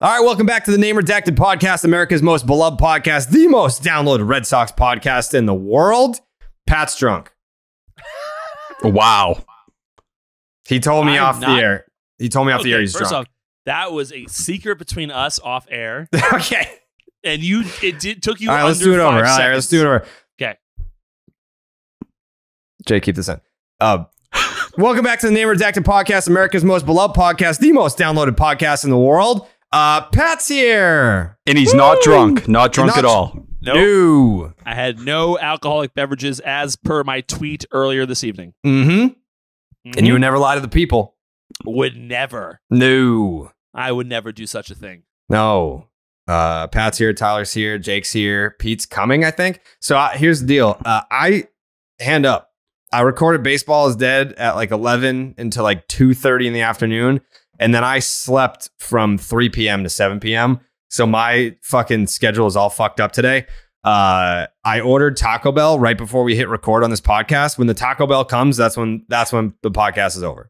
All right, welcome back to the Name Redacted podcast, America's most beloved podcast, the most downloaded Red Sox podcast in the world. Pat's drunk. Wow. He told me off the air. He told me off the air he's first drunk. Off, that was a secret between us off air. Okay. And it took you All right, under let's do it over. 5 seconds. All right, let's do it over. Okay. Jay, keep this in. Welcome back to the Name Redacted podcast, America's most beloved podcast, the most downloaded podcast in the world. Pat's here. And he's not drunk. Not drunk at all. Nope. No. I had no alcoholic beverages as per my tweet earlier this evening. And you would never lie to the people. Would never. No. I would never do such a thing. No. Pat's here. Tyler's here. Jake's here. Pete's coming, I think. So here's the deal. Hand up. I recorded Baseball is Dead at like 11 until like 2:30 in the afternoon. And then I slept from 3 p.m. to 7 p.m. So my fucking schedule is all fucked up today. I ordered Taco Bell right before we hit record on this podcast. When the Taco Bell comes, that's when the podcast is over.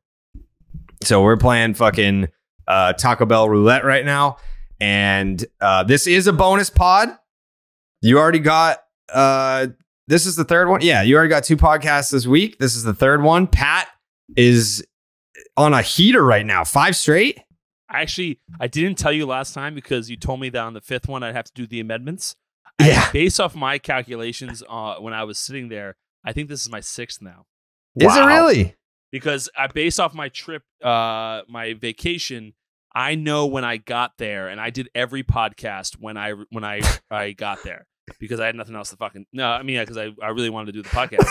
So we're playing fucking Taco Bell roulette right now. And this is a bonus pod. You already got... this is the third one. Yeah, you already got 2 podcasts this week. This is the third one. Pat is on a heater right now. 5 straight. Actually, I didn't tell you last time because you told me that on the 5th one I'd have to do the amendments. Yeah. Based off my calculations when I was sitting there, I think this is my 6th now. Is it really? Because based off my trip, my vacation, I know when I got there, and I did every podcast when I got there. Because I had nothing else to fucking... No, I mean, because I really wanted to do the podcast.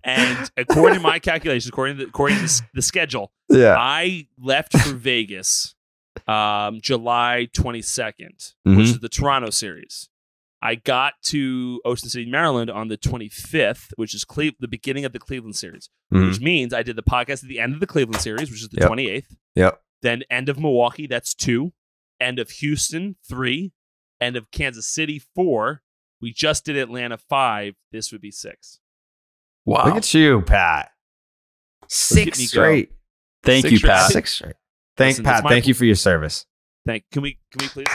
and according to my calculations, according to the schedule, I left for Vegas July 22nd, which is the Toronto series. I got to Ocean City, Maryland on the 25th, which is the beginning of the Cleveland series, which means I did the podcast at the end of the Cleveland series, which is the 28th. Yep. Then end of Milwaukee, that's 2. End of Houston, 3. End of Kansas City, 4. We just did Atlanta, 5. This would be 6. Wow. Look at you, Pat. 6 straight. Thank you, Pat. 6 straight. Thanks, Pat. Thank you for your service. Can we please?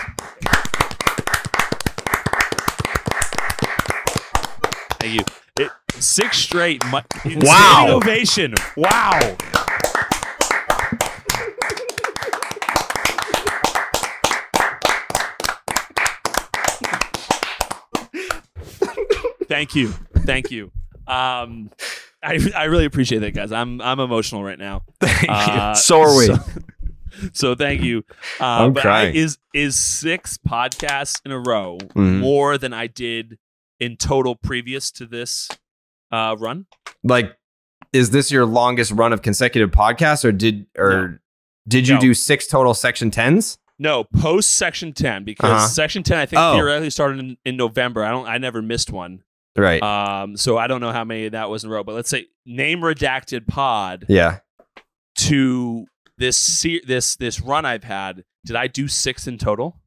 Thank you. 6 straight. Wow. Ovation. Wow. Thank you. I really appreciate that, guys. I'm emotional right now. So are we. So thank you. I'm but crying. Is 6 podcasts in a row more than I did in total previous to this run? Like, is this your longest run of consecutive podcasts, or did you do 6 total Section 10s? No, post Section 10, because Section 10 I think theoretically started in November. I never missed one. Right. So I don't know how many that was in a row, but let's say Name Redacted pod. Yeah. To this run I've had, did I do 6 in total?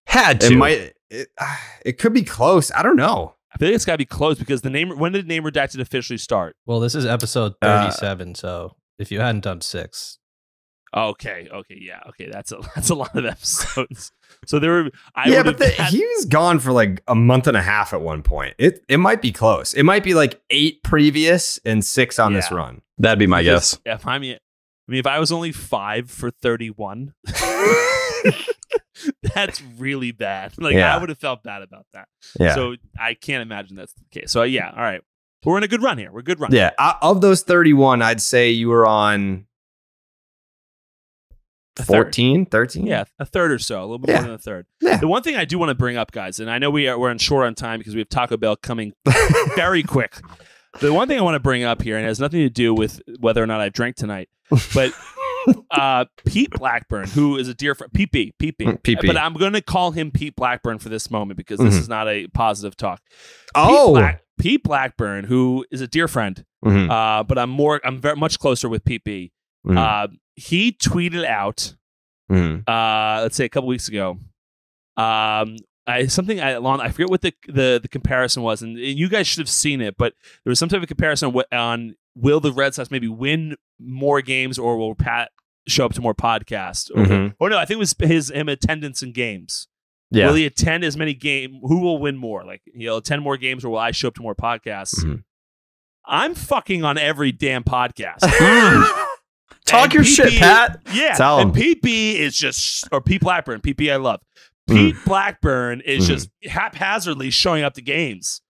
Had to. It could be close. I don't know. I feel like it's got to be close because when did Name Redacted officially start? Well, this is episode 37, so if you hadn't done 6. Okay, yeah, okay. That's a lot of episodes. So there were. He was gone for like a month and a half at one point. It might be close. It might be like 8 previous and 6 on this run. That'd be my guess. If if I was only 5 for 31, that's really bad. Like I would have felt bad about that. Yeah. So I can't imagine that's the case. So yeah, all right. We're in a good run here. We're a good run. Yeah. Of those 31, I'd say you were on 14, 13? Yeah, a third or so, a little bit more than a third. Yeah. The one thing I do want to bring up, guys, and I know we're short on time because we have Taco Bell coming very quick. The one thing I want to bring up here, and it has nothing to do with whether or not I drank tonight, but Pete Blackburn, who is a dear friend, Pete B. But I'm going to call him Pete Blackburn for this moment because this is not a positive talk. Pete Blackburn, who is a dear friend, but I'm very much closer with Pete B. He tweeted out, let's say a couple weeks ago, I forget what the comparison was, and you guys should have seen it, but there was some type of comparison on will the Red Sox maybe win more games, or will Pat show up to more podcasts? Or no, I think it was him attendance in games. Yeah. Will he attend as many games? Who will win more? Like, he'll attend more games, or will I show up to more podcasts? I'm fucking on every damn podcast. Talk your shit, Pat. Yeah. And Pete B is just, or Pete Blackburn. Pete B I love. Pete Blackburn is just haphazardly showing up to games.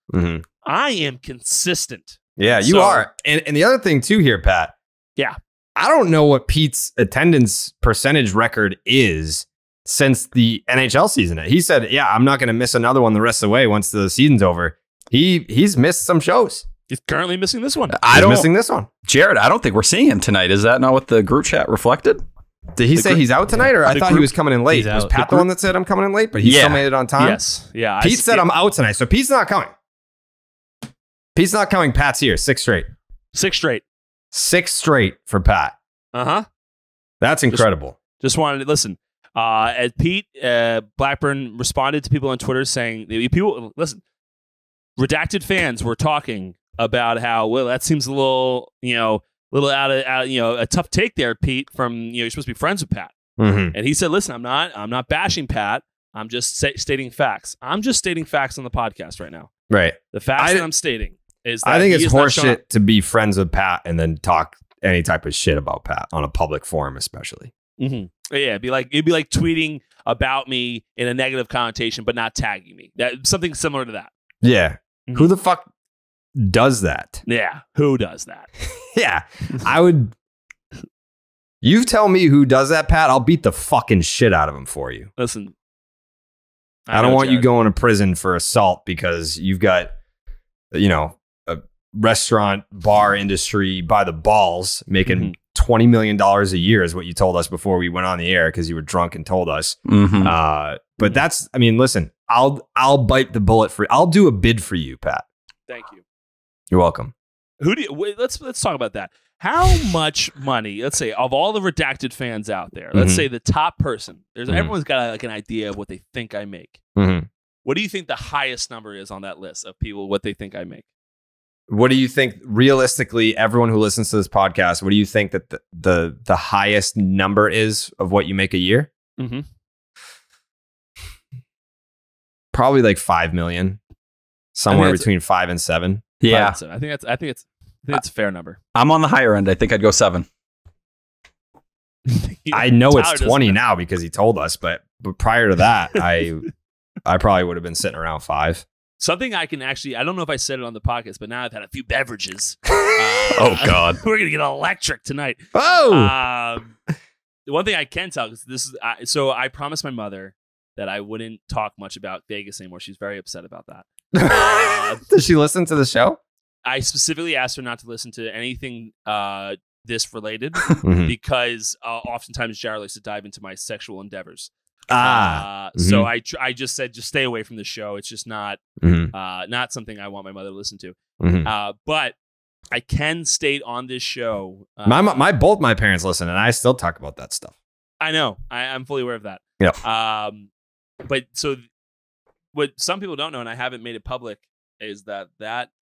I am consistent. Yeah, you are. And the other thing too here, Pat. Yeah. I don't know what Pete's attendance percentage record is since the NHL season. He said, yeah, I'm not going to miss another one the rest of the way once the season's over. He's missed some shows. He's currently missing this one. He's missing this one. Jared, I don't think we're seeing him tonight. Is that not what the group chat reflected? Did he say he's out tonight, or I thought he was coming in late? Was Pat the one that said I'm coming in late, but he still made it on time? Yes. Yeah. Pete said I'm out tonight, so Pete's not coming. Pete's not coming. Pat's here. 6 straight. 6 straight. 6 straight for Pat. That's incredible. Just wanted to listen. As Pete Blackburn responded to people on Twitter saying, "People listen." Redacted fans were talking about how, well, that seems a little, out, a tough take there, Pete. From you're supposed to be friends with Pat, and he said, "Listen, I'm not bashing Pat. I'm just stating facts. I'm just stating facts on the podcast right now. Right. The facts that I'm stating is that I think it's horseshit to be friends with Pat and then talk any type of shit about Pat on a public forum, especially. Yeah, it'd be like tweeting about me in a negative connotation, but not tagging me. Something similar to that. Yeah. Who the fuck does that? Yeah. Who does that? Yeah. I would. You tell me who does that, Pat. I'll beat the fucking shit out of him for you. Listen. I don't want you going to prison for assault because you've got, a restaurant bar industry by the balls making $20 million a year is what you told us before we went on the air because you were drunk and told us. But that's, listen, I'll bite the bullet for you. I'll do a bid for you, Pat. Thank you. You're welcome. Let's talk about that. How much money, let's say, of all the redacted fans out there, let's say the top person, everyone's got an idea of what they think I make. What do you think the highest number is on that list of people, what they think I make? What do you think, realistically, everyone who listens to this podcast, what do you think that the highest number is of what you make a year? Probably like 5 million, somewhere between 5 and 7. Yeah, I think it's a fair number. I'm on the higher end. I think I'd go 7. I know it's 20 now because he told us, but prior to that, I probably would have been sitting around 5. Something I can actually, I don't know if I said it on the podcast, but now I've had a few beverages. Oh, God. We're going to get electric tonight. Oh! The one thing I can tell, because this is, so I promised my mother that I wouldn't talk much about Vegas anymore. She's very upset about that. Does she listen to the show? I specifically asked her not to listen to anything this related because oftentimes Jared likes to dive into my sexual endeavors. So I just said, just stay away from the show. It's just not something I want my mother to listen to. But I can state on this show, both my parents listen, and I still talk about that stuff. I know. I'm fully aware of that. Yeah. But so what some people don't know, and I haven't made it public, is that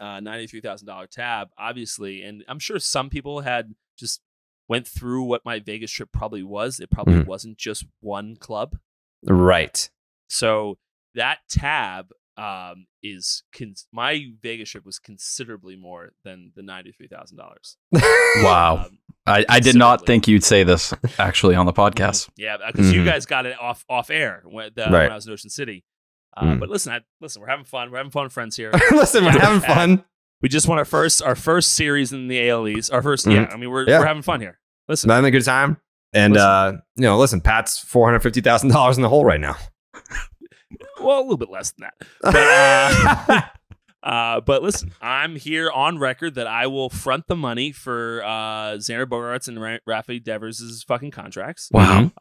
$93,000 tab, obviously, and I'm sure some people had just went through what my Vegas trip probably was. It probably wasn't just one club. Right. So that tab my Vegas trip was considerably more than the $93,000. Wow. I did not think you'd say this actually on the podcast. Yeah, because you guys got it off air when I was in Ocean City. But listen, we're having fun. We're having fun, friends here. Listen, we're having fun. We just won our first series in the AL East. Our first, we're having fun here. Listen, having a good time. And listen, Pat's $450,000 in the hole right now. Well, a little bit less than that. But listen, I'm here on record that I will front the money for Xander Bogaerts and Rafael Devers' fucking contracts. Wow.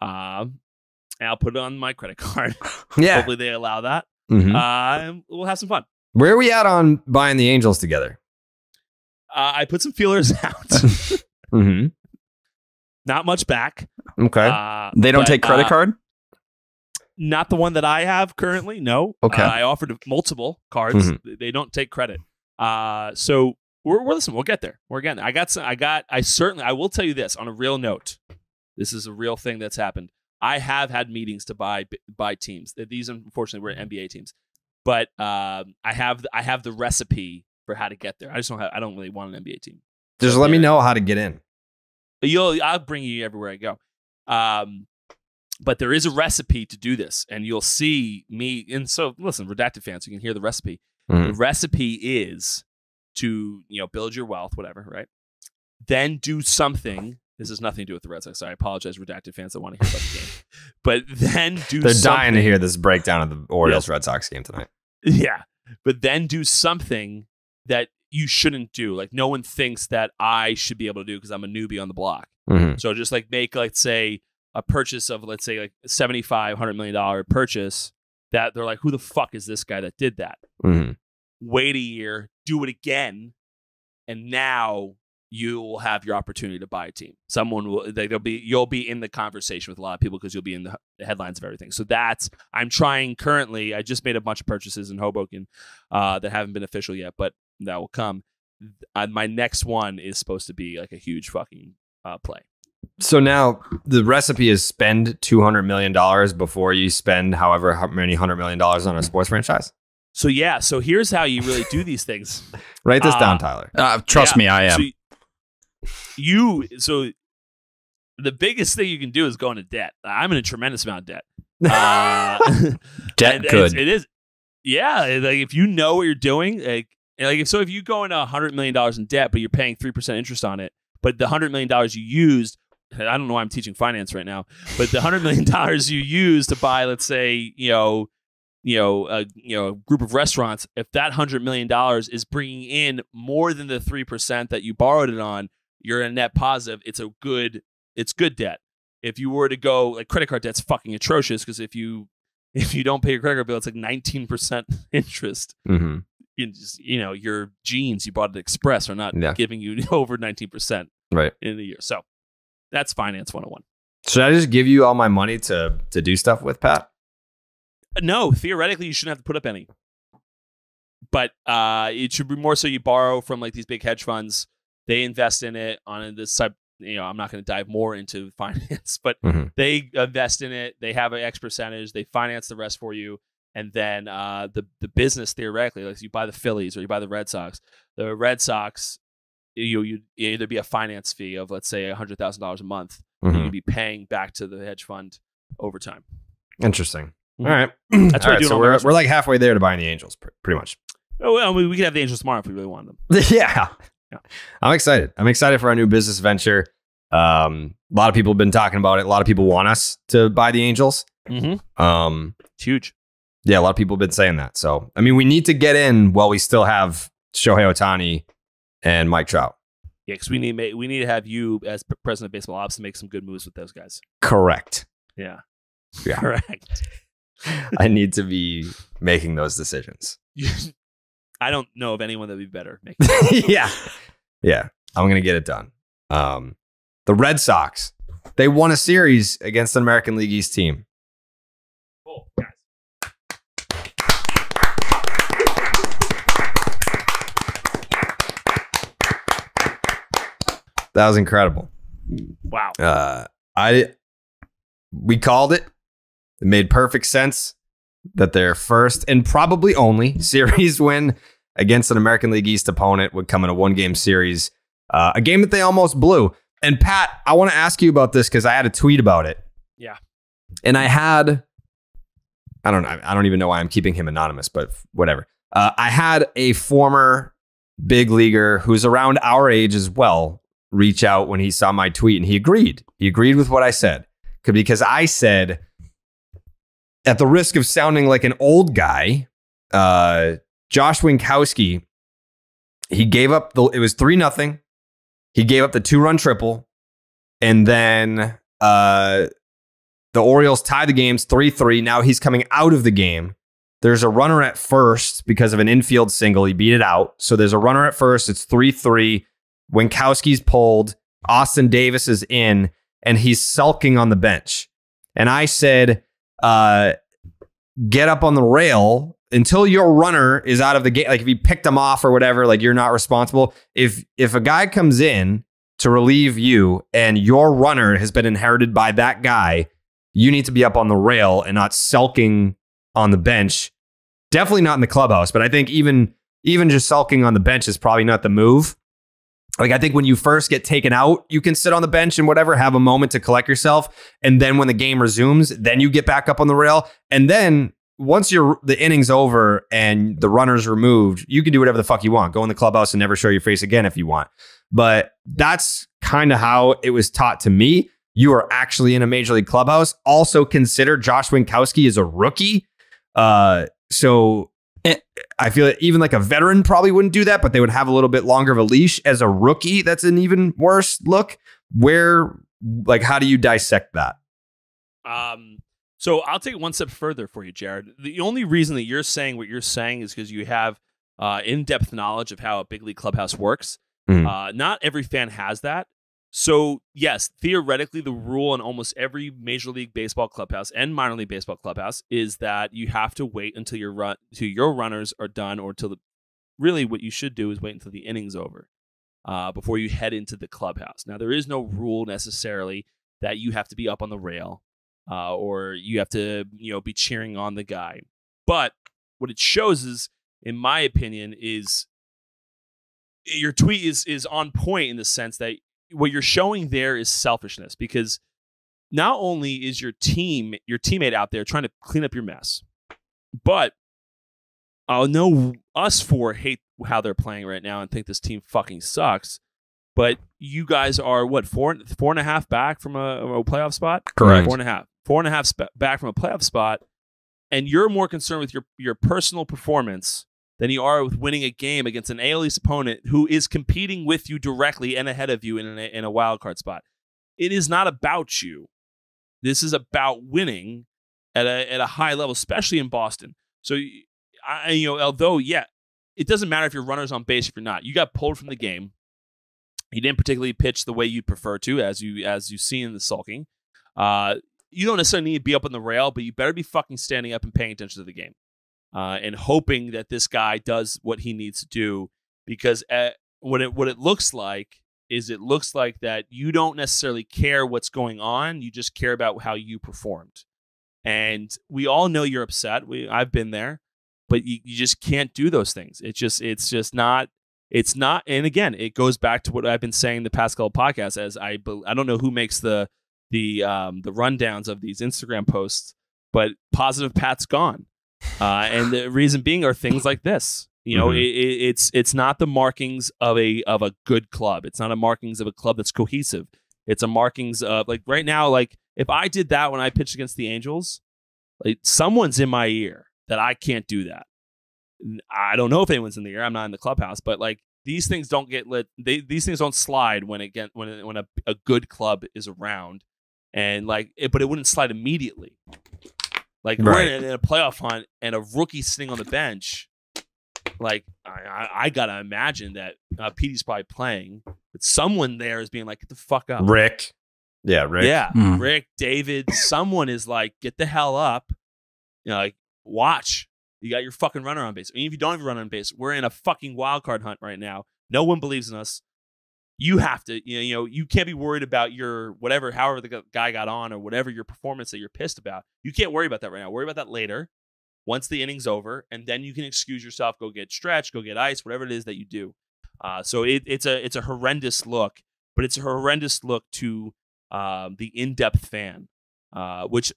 And I'll put it on my credit card. Yeah. Hopefully they allow that. And we'll have some fun. Where are we at on buying the Angels together? I put some feelers out. Not much back. Okay. They don't take credit card? Not the one that I have currently. No. Okay. I offered multiple cards. They don't take credit. So listen, we'll get there. We're getting there. I will tell you this on a real note. This is a real thing that's happened. I have had meetings to buy teams. These, unfortunately, were NBA teams, but I have the recipe for how to get there. I don't really want an NBA team. Just let me know how to get in. I'll bring you everywhere I go. But there is a recipe to do this, and you'll see me. And so, listen, Redacted fans, you can hear the recipe. The recipe is to build your wealth, whatever, right? Then do something. This has nothing to do with the Red Sox. So I apologize, Redacted fans that want to hear about the game. But then do They're something. dying to hear this breakdown of the Orioles Red Sox game tonight. Yeah. But then do something that you shouldn't do. Like, no one thinks that I should be able to do because I'm a newbie on the block. So just like make, let's say, a purchase of, let's say, like $75, $100 million purchase that they're like, who the fuck is this guy that did that? Wait a year, do it again, and now you will have your opportunity to buy a team. You'll be in the conversation with a lot of people because you'll be in the headlines of everything. So I'm trying currently. I just made a bunch of purchases in Hoboken that haven't been official yet, but that will come. My next one is supposed to be like a huge fucking play. So now the recipe is spend $200 million before you spend however many $100 million on a sports franchise. So here's how you really do these things. Write this down, Tyler. Trust me, I am. So the biggest thing you can do is go into debt. I'm in a tremendous amount of debt. Debt good. It is. Yeah. Like, if you know what you're doing, if you go into $100 million in debt, but you're paying 3% interest on it, but the $100 million you used, I don't know why I'm teaching finance right now, but the $100 million you used to buy, let's say, a group of restaurants, if that $100 million is bringing in more than the 3% that you borrowed it on, you're a net positive. It's good debt. If you were to go, like, credit card debt's fucking atrocious, because if you don't pay your credit card bill, it's like 19% interest. Your jeans you bought at Express are not giving you over 19% right in a year. So that's finance 101. Should I just give you all my money to do stuff with, Pat? No, theoretically you shouldn't have to put up any. But it should be more so you borrow from, like, these big hedge funds. They invest in it on this type. I'm not going to dive more into finance, but they invest in it. They have an X percentage. They finance the rest for you. And then the business, theoretically, like, you buy the Phillies or you buy the Red Sox. The Red Sox, you either be a finance fee of, let's say, $100,000 a month. You'd be paying back to the hedge fund over time. Interesting. All right. That's what so we're like halfway there to buying the Angels, pretty much. Oh, well, we could have the Angels tomorrow if we really wanted them. Yeah. I'm excited. I'm excited for our new business venture. A lot of people have been talking about it. A lot of people want us to buy the Angels. It's huge. Yeah, a lot of people have been saying that. So, I mean, we need to get in while we still have Shohei Ohtani and Mike Trout. Yeah, because we need to have you as president of baseball ops to make some good moves with those guys. Correct. Yeah. Correct. I need to be making those decisions. I don't know of anyone that would be better making Yeah. I'm going to get it done. The Red Sox, they won a series against an American League East team. Oh, guys. That was incredible. Wow. We called it. It made perfect sense that their first and probably only series win against an American League East opponent would come in a one-game series, a game that they almost blew. And Pat, I want to ask you about this because I had a tweet about it. Yeah. And I don't even know why I'm keeping him anonymous, but whatever. I had a former big leaguer who's around our age as well reach out when he saw my tweet, and he agreed. He agreed with what I said because I said, at the risk of sounding like an old guy, Josh Winckowski, he gave up it was 3-0. He gave up the 2-run triple, and then the Orioles tie the games 3-3. Now he's coming out of the game. There's a runner at first because of an infield single. He beat it out. So there's a runner at first. It's 3-3. Winckowski's pulled. Austin Davis is in, and he's sulking on the bench. And I said, get up on the rail until your runner is out of the game, like if you picked them off or whatever, like you're not responsible. If a guy comes in to relieve you and your runner has been inherited by that guy, you need to be up on the rail and not sulking on the bench. Definitely not in the clubhouse, but I think even just sulking on the bench is probably not the move. Like, I think when you first get taken out, you can sit on the bench and whatever, have a moment to collect yourself. And then when the game resumes, then you get back up on the rail. And then once the inning's over and the runner's removed, you can do whatever the fuck you want. Go in the clubhouse and never show your face again if you want. But that's kind of how it was taught to me. You are actually in a major league clubhouse. Also consider Josh Winckowski as a rookie. So I feel that even like a veteran probably wouldn't do that, but they would have a little bit longer of a leash. As a rookie, that's an even worse look. How do you dissect that? So I'll take it one step further for you, Jared. The only reason that you're saying what you're saying is because you have in-depth knowledge of how a big league clubhouse works. Not every fan has that. So yes, theoretically, the rule in almost every Major League Baseball clubhouse and minor league baseball clubhouse is that you have to wait until your runners are done, or really what you should do is wait until the inning's over before you head into the clubhouse. Now, there is no rule necessarily that you have to be up on the rail or you have to be cheering on the guy. But what it shows is, in my opinion, is your tweet is on point in the sense that what you're showing there is selfishness, because not only is your teammate out there trying to clean up your mess, but I'll know us four hate how they're playing right now and think this team fucking sucks. But you guys are four and a half back from a playoff spot? Correct. 4.5 back from a playoff spot, and you're more concerned with your personal performance than you are with winning a game against an AL East opponent who is competing with you directly and ahead of you in a wild card spot. It is not about you. This is about winning at a high level, especially in Boston. So, although it doesn't matter if your runner's on base if you're not. You got pulled from the game. You didn't particularly pitch the way you'd prefer to, as you see in the sulking. You don't necessarily need to be up on the rail, but you better be fucking standing up and paying attention to the game. And hoping that this guy does what he needs to do, because what it looks like is that you don't necessarily care what's going on. You just care about how you performed. And we all know you're upset. I've been there, but you just can't do those things. It's just not. And again, it goes back to what I've been saying the past couple podcasts. As I don't know who makes the rundowns of these Instagram posts, but Positive Pat's gone. And the reason being are things like this. It's not the markings of a good club. It's not a markings of a club that's cohesive. It's a markings of, like, right now, like if I did that when I pitched against the Angels, like someone's in my ear that I can't do that. I don't know if anyone's in the ear. I'm not in the clubhouse, but like these things don't get lit. These things don't slide when a good club is around, and but it wouldn't slide immediately. Like, right. We're in a playoff hunt and a rookie sitting on the bench. Like, I gotta imagine that Petey's probably playing, but someone there is being like, "Get the fuck up, Rick." Yeah, Rick. Yeah, Rick, David. Someone is like, "Get the hell up!" Like, watch. You got your fucking runner on base. Even if you don't have a runner on base, we're in a fucking wild card hunt right now. No one believes in us. You have to, you can't be worried about your however the guy got on or whatever your performance that you're pissed about. You can't worry about that right now. Worry about that later, once the inning's over, and then you can excuse yourself, go get stretched, go get ice, whatever it is that you do. So it's a horrendous look, but it's a horrendous look to the in-depth fan, which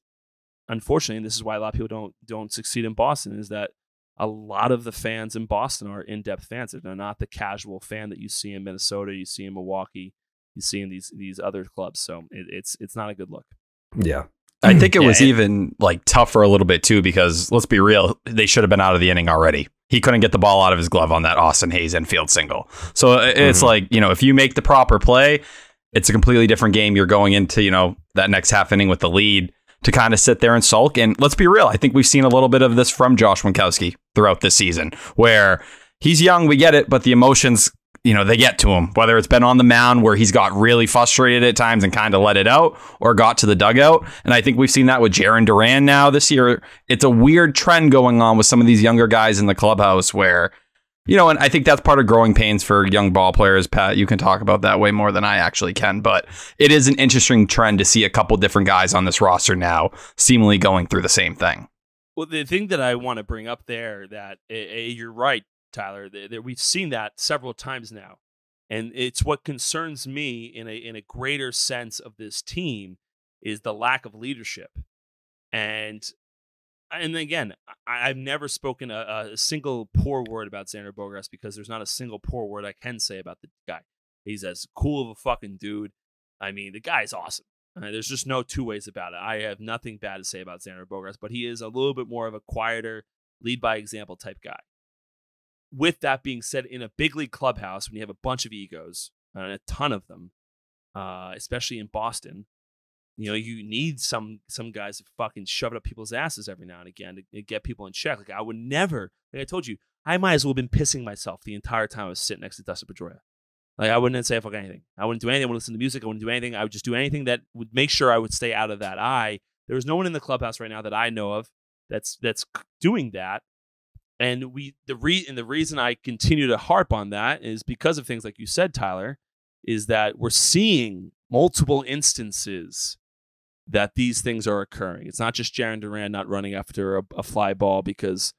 unfortunately, and this is why a lot of people don't succeed in Boston, is that a lot of the fans in Boston are in-depth fans. They're not the casual fan that you see in Minnesota, you see in Milwaukee, you see in these other clubs. So it's not a good look. Yeah. I think it was even like tougher a little bit too, because let's be real, they should have been out of the inning already. He couldn't get the ball out of his glove on that Austin Hayes infield single. So it's like, if you make the proper play, it's a completely different game. You're going into, that next half inning with the lead to kind of sit there and sulk. And let's be real, I think we've seen a little bit of this from Josh Winckowski throughout this season, where he's young, we get it, but the emotions they get to him, whether it's been on the mound where he's got really frustrated at times and kind of let it out, or got to the dugout. And I think we've seen that with Jarren Duran now this year. It's a weird trend going on with some of these younger guys in the clubhouse where, and I think that's part of growing pains for young ball players. Pat, you can talk about that way more than I actually can, but it is an interesting trend to see a couple different guys on this roster now seemingly going through the same thing. Well, the thing that I want to bring up there that you're right, Tyler, we've seen that several times now. And it's what concerns me in a greater sense of this team is the lack of leadership. And again, I've never spoken a single poor word about Xander Bogaerts because there's not a single poor word I can say about the guy. He's as cool of a fucking dude. I mean, the guy's awesome. There's just no two ways about it. I have nothing bad to say about Xander Bogaerts, but he is a little bit more of a quieter, lead by example type guy. With that being said, in a big league clubhouse, when you have a bunch of egos, and a ton of them, especially in Boston, you need some guys to fucking shove it up people's asses every now and again to get people in check. Like I would never, like I told you, I might as well have been pissing myself the entire time I was sitting next to Dustin Pedroia. Like I wouldn't say fuck anything. I wouldn't do anything. I wouldn't listen to music. I wouldn't do anything. I would just do anything that would make sure I would stay out of that eye. There was no one in the clubhouse right now that I know of that's doing that. And the reason I continue to harp on that is because of things like you said, Tyler, is that we're seeing multiple instances that these things are occurring. It's not just Jarren Duran not running after a fly ball because,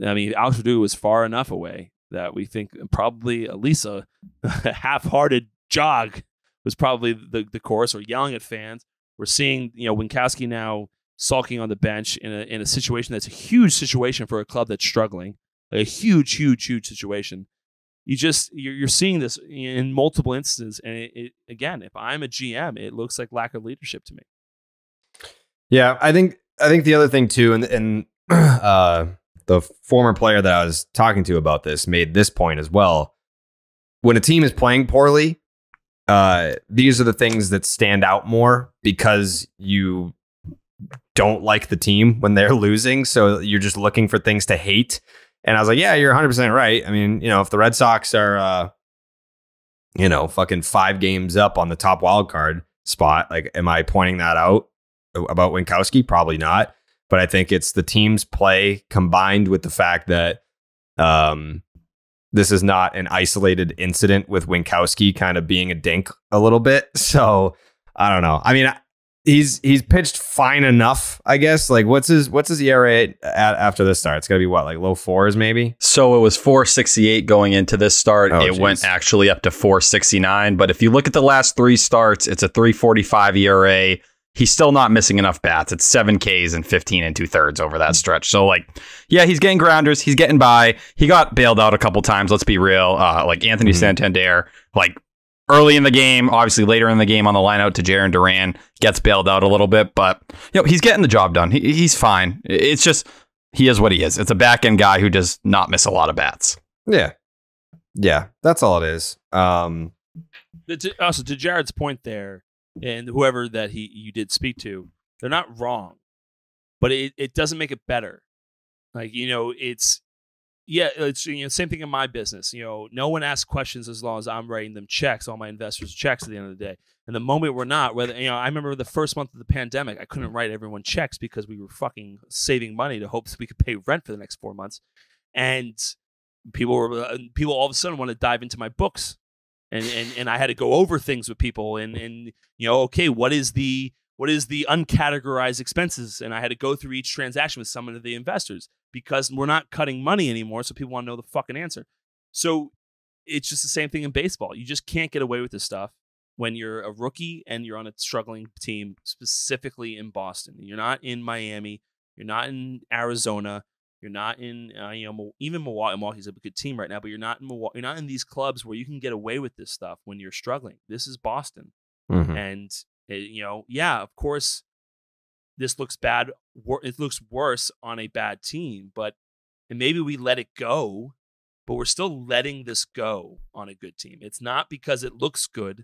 Alex Verdugo was far enough away that we think probably at least a half-hearted jog was probably the course, or yelling at fans. We're seeing, Winckowski now sulking on the bench in a situation that's a huge situation for a club that's struggling, like a huge situation. You're seeing this in multiple instances, and it again, if I'm a GM, it looks like lack of leadership to me. Yeah, I think the other thing too, and the former player that I was talking to about this made this point as well. When a team is playing poorly, these are the things that stand out more because you don't like the team when they're losing. So you're just looking for things to hate. And I was like, yeah, you're 100% right. I mean, if the Red Sox are, fucking 5 games up on the top wild card spot, like, am I pointing that out about Winckowski? Probably not. But I think it's the team's play combined with the fact that this is not an isolated incident with Winckowski kind of being a dink a little bit. So I don't know. I mean, he's pitched fine enough, I guess. Like, what's his ERA after this start? It's gotta be what, like low 4s maybe? So it was 4.68 going into this start. It went actually up to 4.69. But if you look at the last 3 starts, it's a 3.45 ERA. He's still not missing enough bats. It's 7 Ks and 15 2/3 over that stretch. So, yeah, he's getting grounders. He's getting by. He got bailed out a couple times. Let's be real. Like Anthony Santander, early in the game, obviously later in the game on the line out to Jarren Duran, gets bailed out a little bit. But, he's getting the job done. He's fine. It's just, he is what he is. It's a back end guy who does not miss a lot of bats. Yeah. Yeah, that's all it is. Also, to Jared's point there, and whoever that you did speak to, they're not wrong, but it doesn't make it better. It's same thing in my business. No one asks questions as long as I'm writing them checks, all my investors checks at the end of the day. And the moment we're not, I remember the first month of the pandemic, I couldn't write everyone checks because we were fucking saving money to hope we could pay rent for the next 4 months. And people all of a sudden want to dive into my books. And I had to go over things with people and okay, what is the uncategorized expenses? And I had to go through each transaction with some of the investors because we're not cutting money anymore. So people want to know the fucking answer. So it's just the same thing in baseball. You just can't get away with this stuff when you're a rookie and you're on a struggling team, specifically in Boston. You're not in Miami. You're not in Arizona. You're not in, even Milwaukee. Milwaukee's a good team right now, but you're not in Milwaukee. You're not in these clubs where you can get away with this stuff when you're struggling. This is Boston, and of course, this looks bad. It looks worse on a bad team, and maybe we let it go, but we're still letting this go on a good team. It's not because it looks good.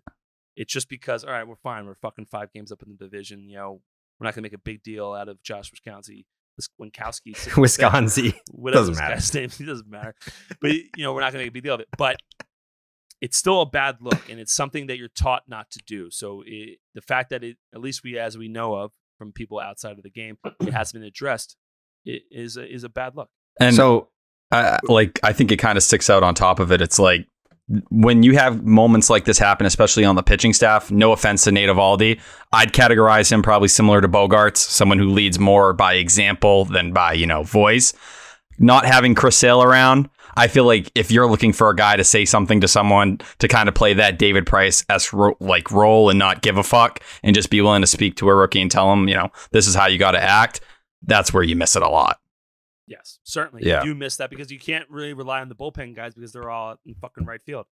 It's just because, all right, we're fine. We're fucking 5 games up in the division. We're not gonna make a big deal out of Josh Winckowski. Wisconsin. Whatever doesn't matter. Name, it doesn't matter. But we're not going to make a big deal of it. But it's still a bad look, and it's something that you're taught not to do. So the fact that at least as we know of from people outside of the game, it has been addressed, it is a bad look. And so, I think it kind of sticks out on top of it. It's like when you have moments like this happen, especially on the pitching staff. No offense to Nate Eovaldi, I'd categorize him probably similar to Bogarts, someone who leads more by example than by voice. Not having Chris Sale around, I feel like if you're looking for a guy to say something to someone to kind of play that David Price-esque role and not give a fuck and just be willing to speak to a rookie and tell him, this is how you got to act, that's where you miss it a lot. Yes, certainly. Yeah. You do miss that because you can't really rely on the bullpen guys because they're all in fucking right field.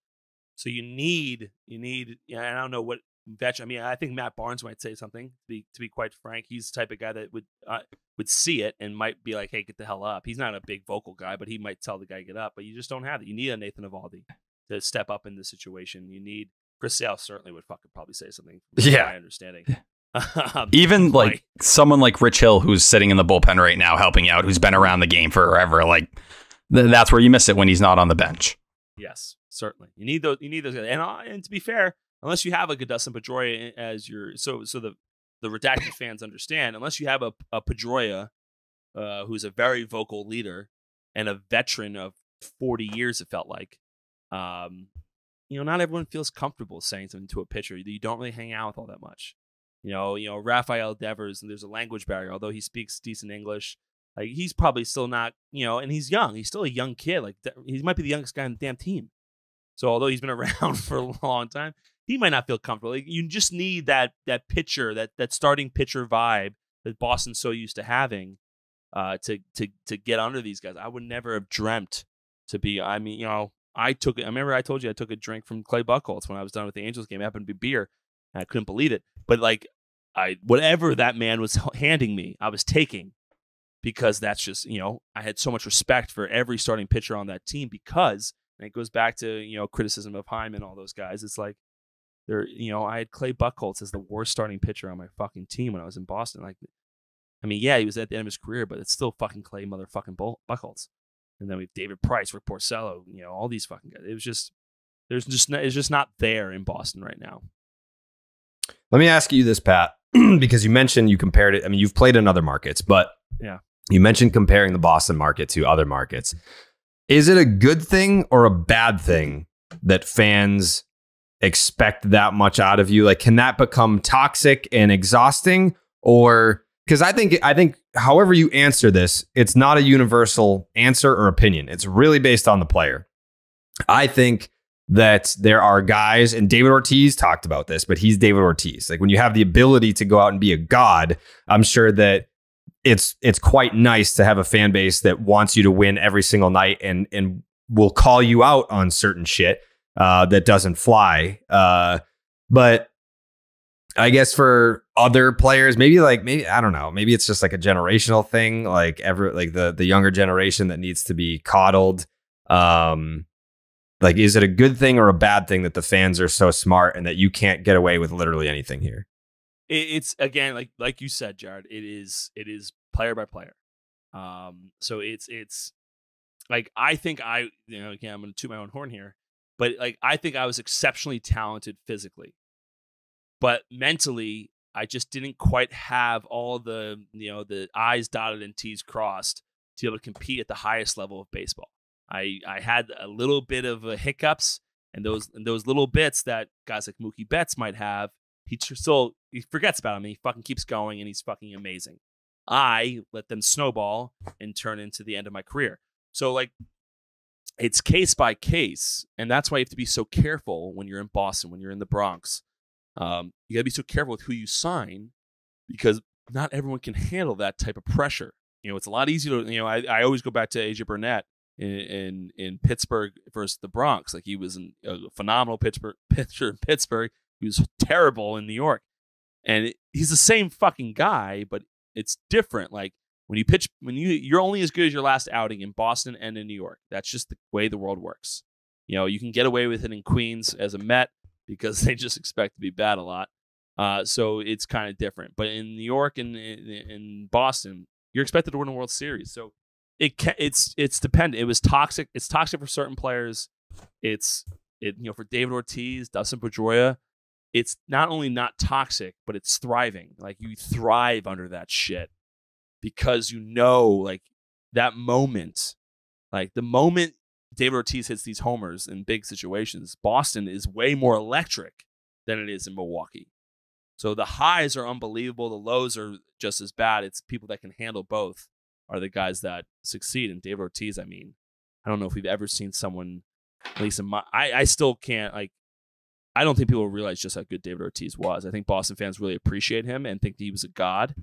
So you need. I don't know what I mean, I think Matt Barnes might say something. To be quite frank, he's the type of guy that would see it and might be like, "Hey, get the hell up." He's not a big vocal guy, but he might tell the guy get up. But you just don't have it. You need a Nathan Eovaldi to step up in the situation. You need Chris Sale certainly would fucking probably say something. Yeah, my understanding. Even like someone like Rich Hill, who's sitting in the bullpen right now, helping out, who's been around the game forever. Like that's where you miss it when he's not on the bench. Yes, certainly. You need those guys. And to be fair, unless you have like a Dustin Pedroia as your so the redacted fans understand, unless you have a Pedroia who's a very vocal leader and a veteran of 40 years, it felt like. Not everyone feels comfortable saying something to a pitcher that you don't really hang out with all that much. Rafael Devers, and there's a language barrier, although he speaks decent English. Like, he's probably still not, and he's young. He's still a young kid. Like, he might be the youngest guy on the damn team. So, although he's been around for a long time, he might not feel comfortable. Like, you just need that pitcher, that starting pitcher vibe that Boston's so used to having to get under these guys. I would never have dreamt to be, I remember I told you I took a drink from Clay Buchholz when I was done with the Angels game. It happened to be beer. I couldn't believe it. But whatever that man was handing me, I was taking, because that's just, I had so much respect for every starting pitcher on that team because, and it goes back to, criticism of Heim and all those guys. It's like, I had Clay Buchholz as the worst starting pitcher on my fucking team when I was in Boston. Like, yeah, he was at the end of his career, but it's still fucking Clay motherfucking Buchholz. And then we have David Price, Rick Porcello, all these fucking guys. It was just, it's just not there in Boston right now. Let me ask you this, Pat, because you mentioned you compared it. I mean, you've played in other markets, but yeah, you mentioned comparing the Boston market to other markets. Is it a good thing or a bad thing that fans expect that much out of you? Like, can that become toxic and exhausting? Or because I think however you answer this, it's not a universal answer or opinion. It's really based on the player. I think that there are guys, and David Ortiz talked about this, but he's David Ortiz. Like, when you have the ability to go out and be a god, I'm sure that it's quite nice to have a fan base that wants you to win every single night and will call you out on certain shit that doesn't fly. But I guess for other players, maybe I don't know, maybe it's just like a generational thing, like the younger generation that needs to be coddled. Like, is it a good thing or a bad thing that the fans are so smart and that you can't get away with literally anything here? It's again, like you said, Jared, it is player by player. So it's like, I think again, I'm going to toot my own horn here, but like, I think I was exceptionally talented physically, but mentally, I just didn't quite have all the I's dotted and T's crossed to be able to compete at the highest level of baseball. I had a little bit of hiccups, and those little bits that guys like Mookie Betts might have, he forgets about them. And he fucking keeps going, and he's fucking amazing. I let them snowball and turn into the end of my career. So, like, it's case by case, and that's why you have to be so careful when you're in Boston, when you're in the Bronx. You got to be so careful with who you sign, because not everyone can handle that type of pressure. It's a lot easier to, I always go back to AJ Burnett in Pittsburgh versus the Bronx. Like, he was a phenomenal pitcher in Pittsburgh. He was terrible in New York. And he's the same fucking guy, but it's different. Like, when you pitch, you're only as good as your last outing in Boston and in New York. That's just the way the world works. You can get away with it in Queens as a Met because they just expect to be bad a lot. So it's kind of different. But in New York and in Boston, you're expected to win a World Series. So it's dependent. It was toxic. It's toxic for certain players. It's For David Ortiz, Dustin Pedroia, it's not only not toxic, but it's thriving. Like, you thrive under that shit because like that moment, like the moment David Ortiz hits these homers in big situations, Boston is way more electric than it is in Milwaukee. So the highs are unbelievable. The lows are just as bad. It's people that can handle both are the guys that succeed. And David Ortiz, I mean, I don't know if we've ever seen someone, at least in my, I still can't, like, I don't think people realize just how good David Ortiz was. I think Boston fans really appreciate him and think he was a god.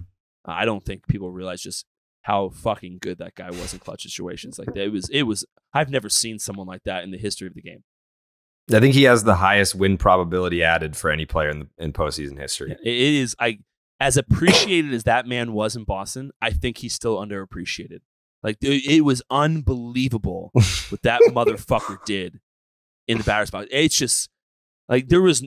I don't think people realize just how fucking good that guy was in clutch situations. Like, it was. I've never seen someone like that in the history of the game. I think he has the highest win probability added for any player in postseason history. It is. As appreciated as that man was in Boston, I think he's still underappreciated. Like, it was unbelievable what that motherfucker did in the batter's box. It's just like there was.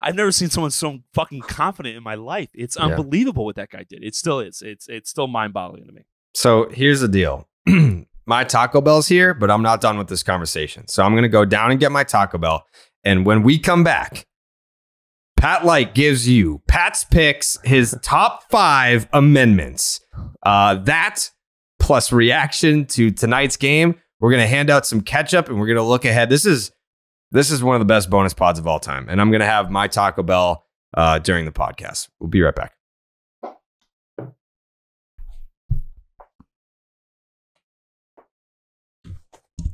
I've never seen someone so fucking confident in my life. It's unbelievable what that guy did. It still is. It's still mind-boggling to me. So here's the deal. My Taco Bell's here, but I'm not done with this conversation. So I'm going to go down and get my Taco Bell. And when we come back, Pat Light gives you Pat's picks, his top 5 amendments. That plus reaction to tonight's game. We're going to hand out some ketchup and we're going to look ahead. This is one of the best bonus pods of all time. And I'm going to have my Taco Bell during the podcast. We'll be right back.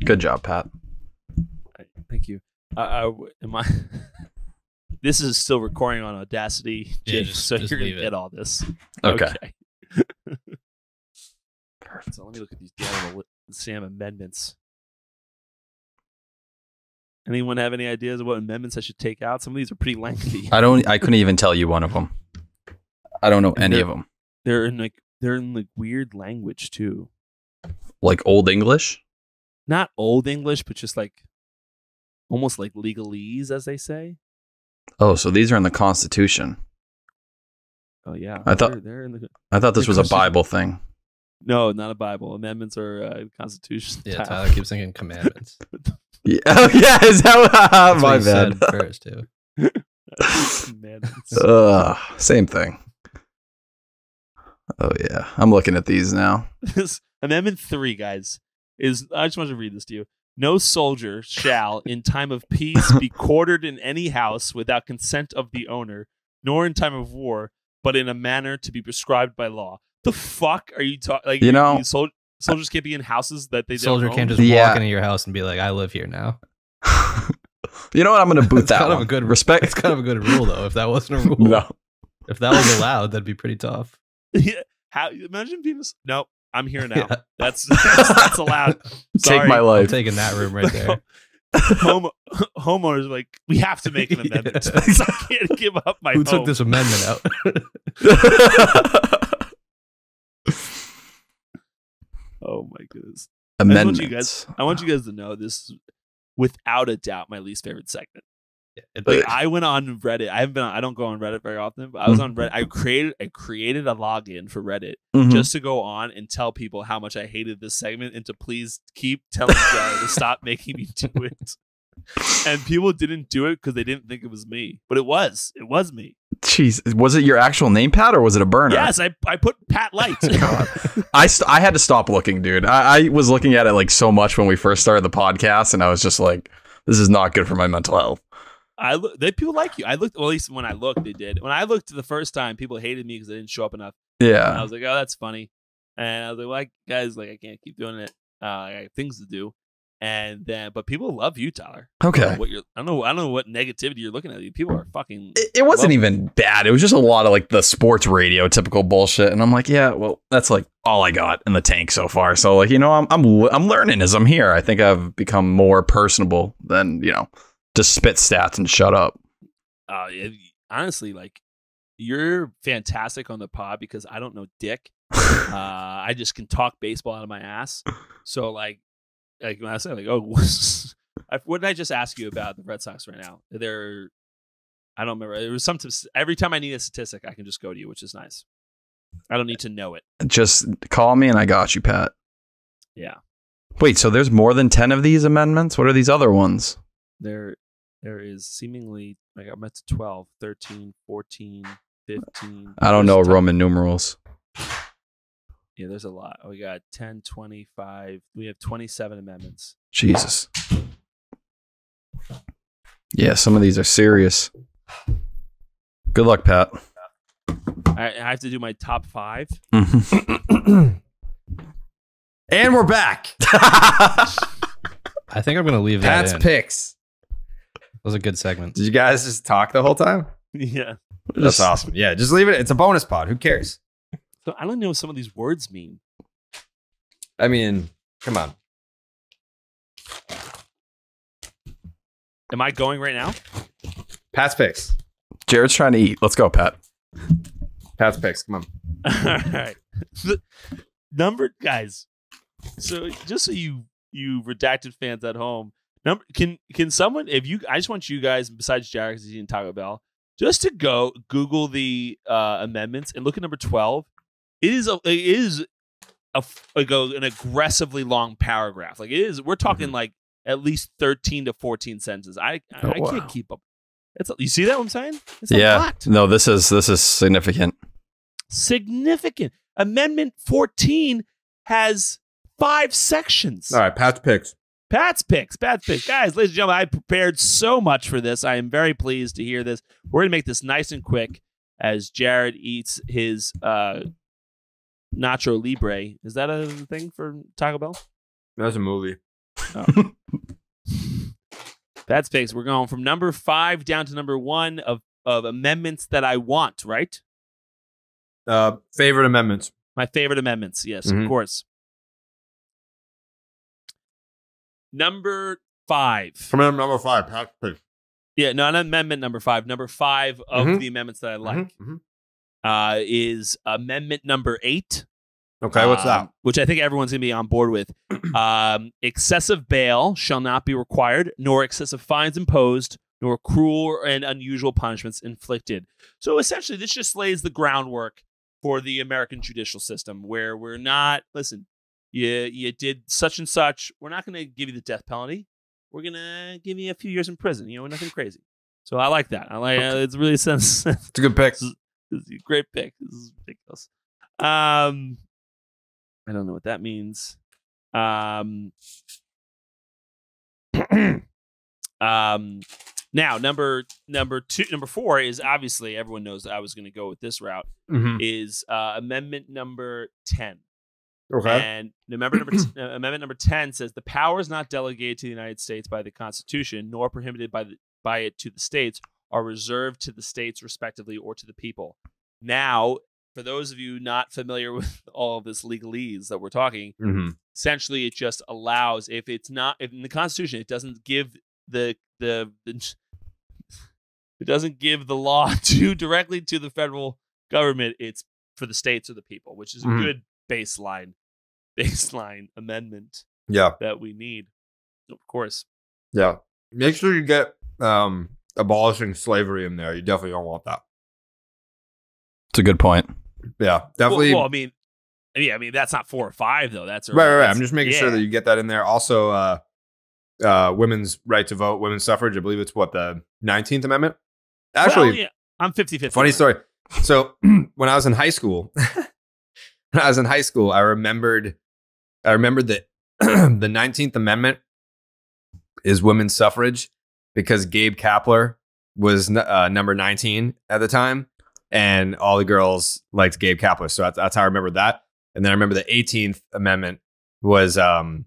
Good job, Pat. Thank you. This is still recording on Audacity, Yeah, so just you're going leave to it. get all this. Okay. Perfect. So let me look at these damn Sam amendments. Anyone have any ideas of what amendments I should take out? Some of these are pretty lengthy. I couldn't even tell you one of them. I don't know any of them. They're in weird language too. Like Old English? Not Old English, but just like almost like legalese, as they say. Oh, so these are in the Constitution. Oh yeah, I thought this was a Bible thing. No, not a Bible. Amendments are Constitution. Yeah, Tyler keeps thinking commandments. Yeah. Oh yeah, is that That's my what he bad? said first too. Commandments. Same thing. Oh yeah, I'm looking at these now. Amendment 3, guys, is I just want to read this to you. No soldier shall, in time of peace, be quartered in any house without consent of the owner, nor in time of war, but in a manner to be prescribed by law. The fuck are you talking? Like, soldiers can't be in houses that they Soldier don't can't own? just walk into your house and be like, "I live here now." You know what? I'm going to boot that kind one. of a good Respect. It's kind of a good rule, though. If that wasn't a rule, No. If that was allowed, that'd be pretty tough. Yeah. Imagine being nope. I'm here now. Yeah. That's allowed. Take Sorry. my I'm life. taking that room right there. Homeowners are like, we have to make an amendment. Yeah. So I can't give up my Who home. took this amendment out? Oh my goodness. Amendments. I want you guys to know this is without a doubt my least favorite segment. It's Like, I went on Reddit. I don't go on Reddit very often, but I was on Reddit. I created a login for Reddit just to go on and tell people how much I hated this segment and to please keep telling Joe to stop making me do it. And people didn't do it because they didn't think it was me, but it was. It was me. Jeez, was it your actual name, Pat, or was it a burner? Yes, I put Pat Light. I had to stop looking, dude. I was looking at it like so much when we first started the podcast, and I was just like, this is not good for my mental health. People like you. I looked, well, at least when I looked, they did. When I looked the first time, people hated me because I didn't show up enough. Yeah. And I was like, oh, that's funny. And I was like, well, guys, like, I can't keep doing it. I have things to do. And then, but people love you, Tyler. Okay. I don't know what negativity you're looking at. People are fucking. It wasn't even bad. It was just a lot of like the sports radio typical bullshit, and I'm like, yeah, well, that's like all I got in the tank so far. So like, I'm learning as I'm here. I think I've become more personable than just spit stats and shut up. Honestly, like, you're fantastic on the pod because I don't know dick. I just can talk baseball out of my ass. So like when I say like, oh, what did I just ask you about the Red Sox right now? I don't remember. It was every time I need a statistic, I can just go to you, which is nice. I don't need to know it. Just call me and I got you, Pat. Yeah. Wait, so there's more than 10 of these amendments? What are these other ones? There is seemingly, like, I'm at 12, 13, 14, 15. I don't know Roman numerals. Yeah, there's a lot. We got 10, 25. We have 27 amendments. Jesus. Yeah, some of these are serious. Good luck, Pat. I have to do my top 5. And we're back. I think I'm going to leave Pat's that in. picks. Those are good segments. Did you guys just talk the whole time? Yeah. That's awesome. Yeah, just leave it. It's a bonus pod. Who cares? So I don't know what some of these words mean. I mean, come on. Am I going right now? Pat's picks. Jared's trying to eat. Let's go, Pat. Pat's picks. Come on. All right. Number, guys. So just so you redacted fans at home, can someone, I just want you guys, besides Jared, because he's eating Taco Bell, just to go Google the amendments and look at number 12. It is an aggressively long paragraph. Like, it is. We're talking like at least 13 to 14 sentences. I can't keep up. You see that what I'm saying? It's a lot. No, this is significant. Significant. Amendment 14 has 5 sections. All right, Pat's picks. Pat's picks. Guys, ladies and gentlemen, I prepared so much for this. I am very pleased to hear this. We're going to make this nice and quick as Jared eats his Nacho Libre. Is that a thing for Taco Bell? That's a movie. Oh. Pat's picks. We're going from number 5 down to number 1 of amendments that I want, right? Favorite amendments. My favorite amendments. Yes, of course. Number 5. From number 5, Pat's picks. Yeah, not amendment number 5. Number 5 of the amendments that I like is amendment number 8. Okay, what's that? Which I think everyone's going to be on board with. Excessive bail shall not be required, nor excessive fines imposed, nor cruel and unusual punishments inflicted. So essentially, this just lays the groundwork for the American judicial system, where we're not, listen, you did such and such. We're not going to give you the death penalty. We're going to give you a few years in prison. Nothing crazy. So I like that. I like it's really sense. It's a good pick. This is a great pick. This is ridiculous. I don't know what that means. Now number 4 is obviously, everyone knows that I was going to go with this route. Is amendment number 10. Okay. And amendment number 10 says the powers not delegated to the United States by the Constitution, nor prohibited by it to the states, are reserved to the states respectively or to the people. Now, for those of you not familiar with all of this legalese that we're talking, essentially it just allows, if in the Constitution it doesn't give it doesn't give the law directly to the federal government, it's for the states or the people, which is a good baseline amendment that we need, of course. Yeah. Make sure you get abolishing slavery in there. You definitely don't want that. It's a good point. Yeah, definitely. Well, I mean, that's not 4 or 5 though. That's right. I'm just making sure that you get that in there. Also, women's right to vote, women's suffrage. I believe it's the 19th Amendment. Actually, I'm 50-50. Funny story. So when I was in high school, I remembered that the 19th Amendment is women's suffrage because Gabe Kapler was number 19 at the time. And all the girls liked Gabe Kapler. So that's how I remember that. And then I remember the 18th Amendment was, that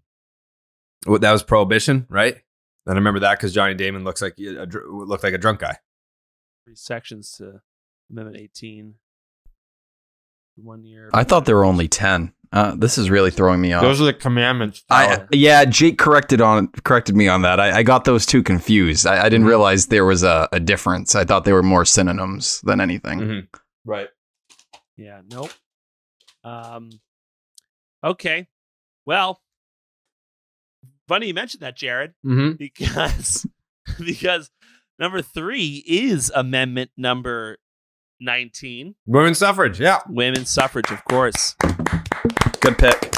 was prohibition, right? And I remember that because Johnny Damon looked like a drunk guy. 3 sections to Amendment 18. 1 year. I thought there were only 10. This is really throwing me off. Those are the commandments. Jake corrected me on that. I got those two confused. I didn't realize there was a difference. I thought they were more synonyms than anything. Right. Yeah. Nope. Okay. Well, funny you mentioned that, Jared, because number 3 is amendment number 19. Women's suffrage. Yeah. Women's suffrage, of course. Good pick.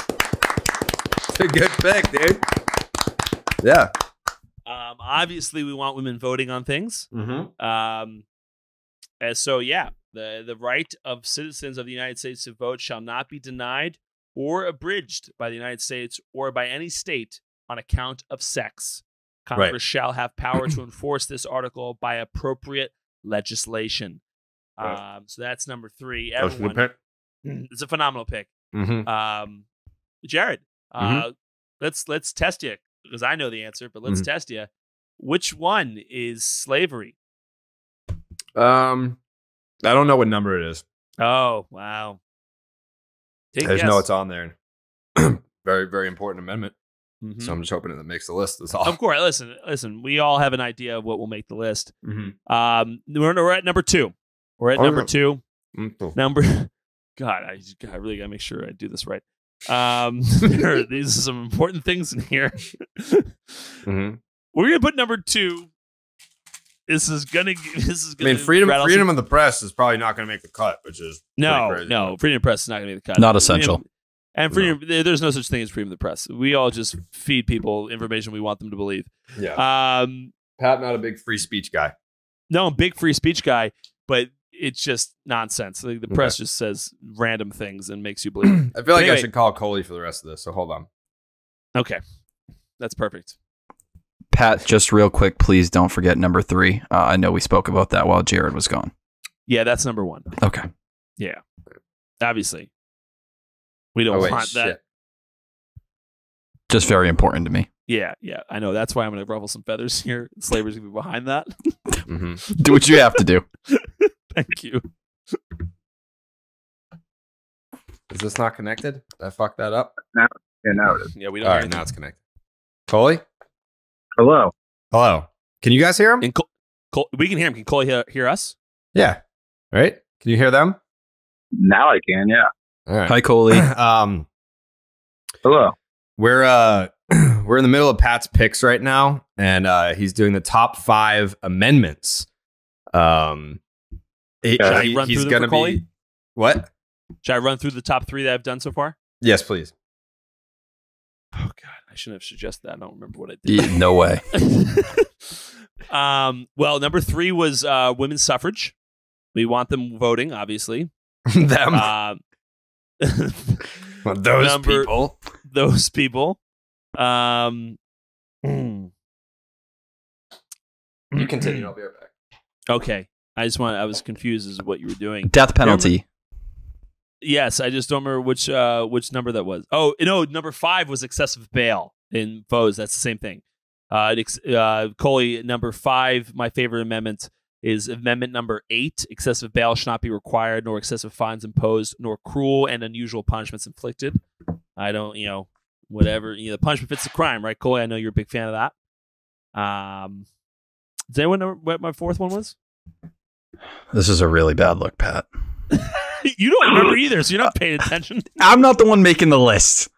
It's a good pick, dude. Yeah. Obviously, we want women voting on things. And so, yeah, the right of citizens of the United States to vote shall not be denied or abridged by the United States or by any state on account of sex. Congress shall have power to enforce this article by appropriate legislation. So that's number 3. Everyone, it's a phenomenal pick. Jared, let's test you because I know the answer, but let's test you. Which one is slavery? I don't know what number it is. Oh, wow. I just know it's on there. Very, very important amendment. So I'm just hoping it makes the list. That's all. Of course. Listen. We all have an idea of what will make the list. We're at number 2. We're at number 2. God, I really gotta make sure I do this right. These are some important things in here. We're gonna put number 2. This is gonna. I mean, freedom of the press is probably not gonna make the cut, which is no. Freedom of the press is not gonna make the cut. Not essential. And freedom, there's no such thing as freedom of the press. We all just feed people information we want them to believe. Yeah. Pat, not a big free speech guy. No, I'm a big free speech guy, but it's just nonsense. Like, the press just says random things and makes you believe. I feel like I should call Coley for the rest of this, so hold on. Okay. That's perfect. Pat, just real quick, please don't forget number 3. I know we spoke about that while Jared was gone. Yeah, that's number 1. Okay. Yeah. Obviously. We don't want that. Shit. Just very important to me. Yeah, I know. That's why I'm going to ruffle some feathers here. Slavery's going to be behind that. Do what you have to do. Thank you. Is this not connected? Did I fuck that up? Now it is. Yeah, we don't. All right, now it's connected. Coley? Hello. Can you guys hear him? We can hear him. Can Coley hear us? Yeah. Right? Can you hear them? Now I can, yeah. All right. Hi, Coley. Hello. We're in the middle of Pat's picks right now, and he's doing the top 5 amendments. Should I run he's through them gonna for Coley? be what? Should I run through the top 3 that I've done so far? Yes, please. Oh God, I shouldn't have suggested that. I don't remember what I did. No way. Well, number 3 was women's suffrage. We want them voting, obviously. Them. Those people. Those people. You continue. I'll be right back. Okay. I was confused as to what you were doing. Death penalty. Yes, I just don't remember which number that was. Oh, no, number 5 was excessive bail in foes. That's the same thing. Coley, number 5, my favorite amendment is amendment number 8. Excessive bail should not be required, nor excessive fines imposed, nor cruel and unusual punishments inflicted. I don't, whatever, the punishment fits the crime, right, Coley? I know you're a big fan of that. Does anyone know what my 4th one was? This is a really bad look, Pat. You don't remember either, so you're not paying attention. I'm not the one making the list.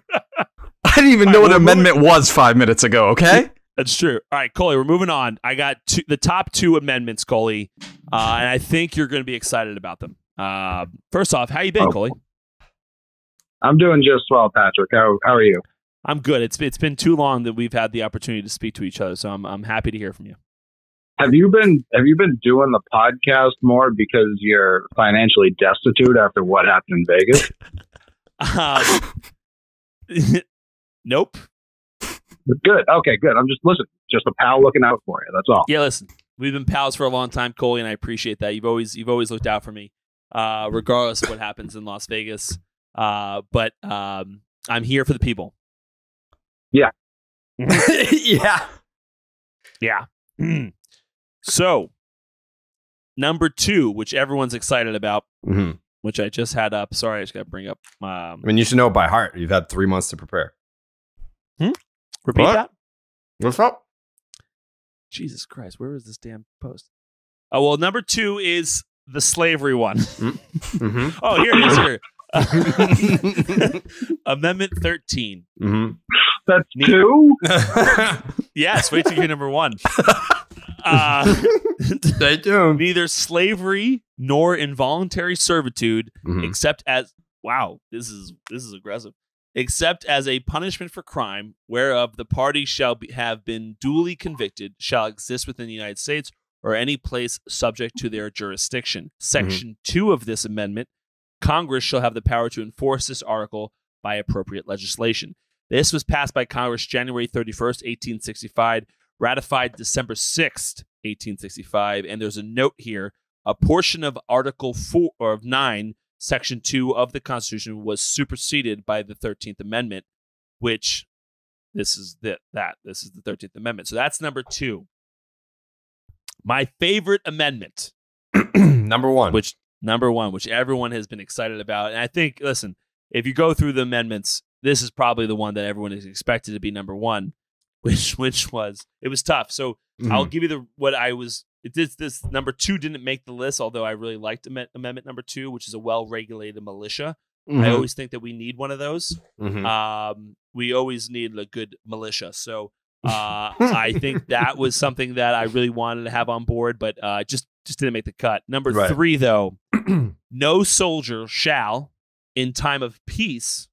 I didn't even know what amendment was 5 minutes ago, okay? That's true. All right, Coley, we're moving on. I got the top 2 amendments, Coley, and I think you're going to be excited about them. First off, how you been, Coley? I'm doing just well, Patrick. How are you? I'm good. It's been too long that we've had the opportunity to speak to each other, so I'm happy to hear from you. Have you been doing the podcast more because you're financially destitute after what happened in Vegas? Nope. Good. Okay, good. I'm just a pal looking out for you. That's all. Yeah, listen, we've been pals for a long time, Coley, and I appreciate that. You've always looked out for me, regardless of what happens in Las Vegas. But I'm here for the people. Yeah. Yeah. So, number 2, which everyone's excited about, which I just had up. Sorry, I just got to bring up. I mean, you should know it by heart. You've had 3 months to prepare. Repeat that? What's up? Jesus Christ, where is this damn post? Oh, well, number 2 is the slavery one. Oh, here it is. Here. Amendment 13. That's 2? Yes, wait till you hear number 1. Stay tuned. Neither slavery nor involuntary servitude, except as this is aggressive. except as a punishment for crime whereof the party shall have been duly convicted, shall exist within the United States or any place subject to their jurisdiction. Section 2 of this amendment, Congress shall have the power to enforce this article by appropriate legislation. This was passed by Congress January 31st, 1865, ratified December 6th, 1865, and there's a note here. A portion of Article 4 or of 9, Section 2 of the Constitution was superseded by the 13th Amendment, which this is the 13th Amendment. So that's number 2. My favorite amendment, Number one, which everyone has been excited about. And I think, listen, if you go through the amendments, this is probably the one that everyone is expected to be number 1, which was tough. So I'll give you this number 2 didn't make the list, although I really liked amendment number 2, which is a well-regulated militia. I always think that we need one of those. We always need a good militia. So I think that was something that I really wanted to have on board, but just didn't make the cut. Number 3, though, no soldier shall, in time of peace,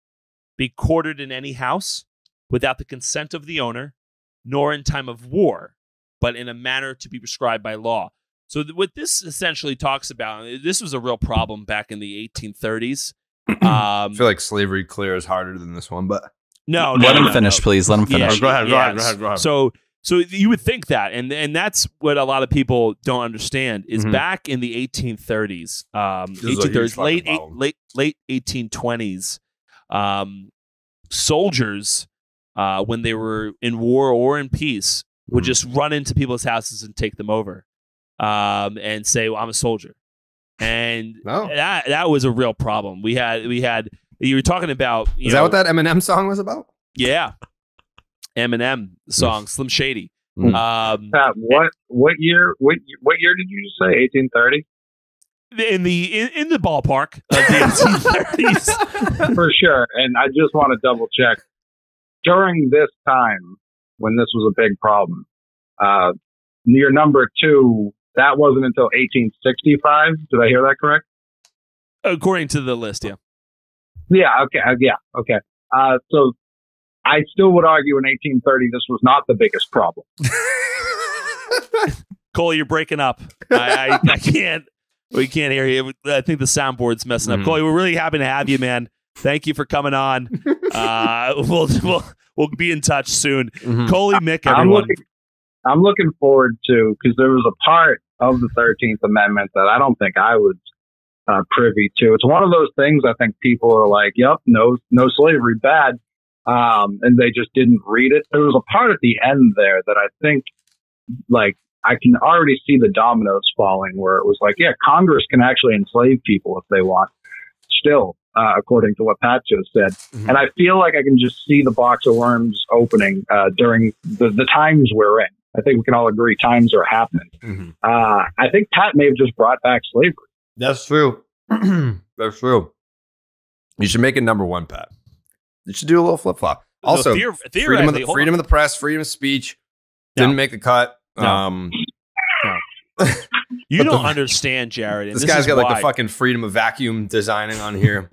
be quartered in any house without the consent of the owner, nor in time of war, but in a manner to be prescribed by law. So what this essentially talks about, this was a real problem back in the 1830s. I feel like slavery clear is harder than this one, but let him finish, please. Let him finish. Go ahead. So you would think that, and that's what a lot of people don't understand is back in the 1830s, late 1820s, soldiers, when they were in war or in peace, would just run into people's houses and take them over, and say, "Well, I'm a soldier," and that was a real problem. We had. You were talking about. Is that what that Eminem song was about? Yeah, Eminem song, Slim Shady. Pat, what year? What year did you just say? 1830. In the ballpark of the 1830s, for sure. And I just want to double check. During this time, when this was a big problem, your number 2, that wasn't until 1865. Did I hear that correct? According to the list, yeah. Yeah. Okay. Okay. So I still would argue in 1830 this was not the biggest problem. Coley, you're breaking up. I can't. We can't hear you. I think the soundboard's messing up. Coley, we're really happy to have you, man. Thank you for coming on. We'll be in touch soon. Coley, Mick, everyone. I'm looking forward to, because there was a part of the 13th Amendment that I don't think I was privy to. It's one of those things I think people are like, "Yep, no slavery, bad," and they just didn't read it. There was a part at the end there that I think, like, I can already see the dominoes falling, where it was like, yeah, Congress can actually enslave people if they want. Still, according to what Pat just said. And I feel like I can just see the box of worms opening during the times we're in. I think we can all agree times are happening. I think Pat may have just brought back slavery. That's true. That's true. You should make it number 1, Pat. You should do a little flip flop. Also, freedom of the press, freedom of speech didn't make the cut. No. You don't understand, Jared. And this guy's got like the fucking freedom of vacuum designing on here.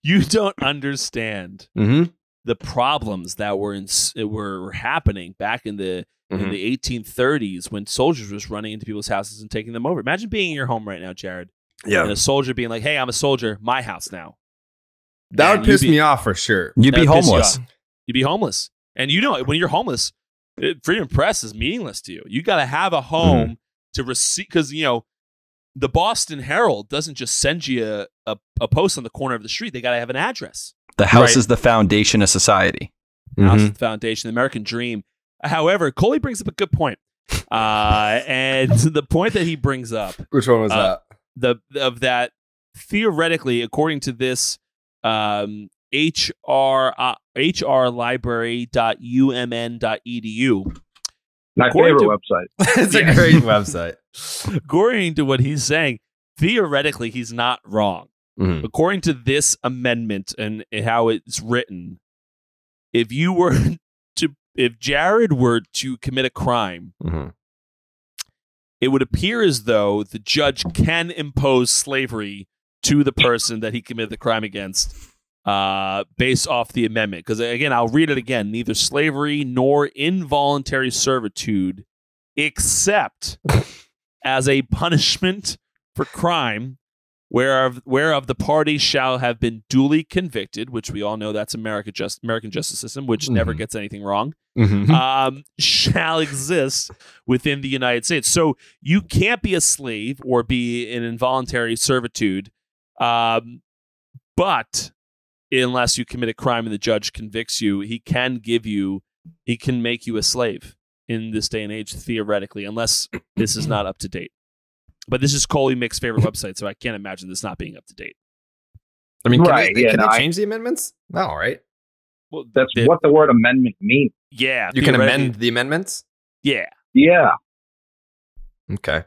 You don't understand the problems that were happening back in the 1830s when soldiers was running into people's houses and taking them over. Imagine being in your home right now, Jared. Yeah. And a soldier being like, "Hey, I'm a soldier. My house now." That would piss me off for sure. You'd be homeless. You'd be homeless. And when you're homeless, freedom of press is meaningless to you. You got to have a home to receive, because the Boston Herald doesn't just send you a post on the corner of the street. They got to have an address. The house is the foundation of society. The house is the foundation, the American dream. However, Coley brings up a good point, and the point that he brings up. Which one was that? That theoretically, according to this hrlibrary.umn.edu. My favorite website. It's a great website. According to what he's saying, theoretically, he's not wrong. According to this amendment and how it's written, if Jared were to commit a crime, it would appear as though the judge can impose slavery to the person that he committed the crime against based off the amendment. Because again, I'll read it again. Neither slavery nor involuntary servitude, except as a punishment for crime, whereof the party shall have been duly convicted, which we all know that's American justice system, which never gets anything wrong, shall exist within the United States. So you can't be a slave or be in involuntary servitude, but unless you commit a crime and the judge convicts you, he can make you a slave in this day and age, theoretically, unless this is not up to date. But this is Coley Mick's favorite website, so I can't imagine this not being up to date. I mean, can they change the amendments? No, right? Well, that's what the word amendment means. Yeah. You can amend the amendments? Yeah. Yeah. Okay.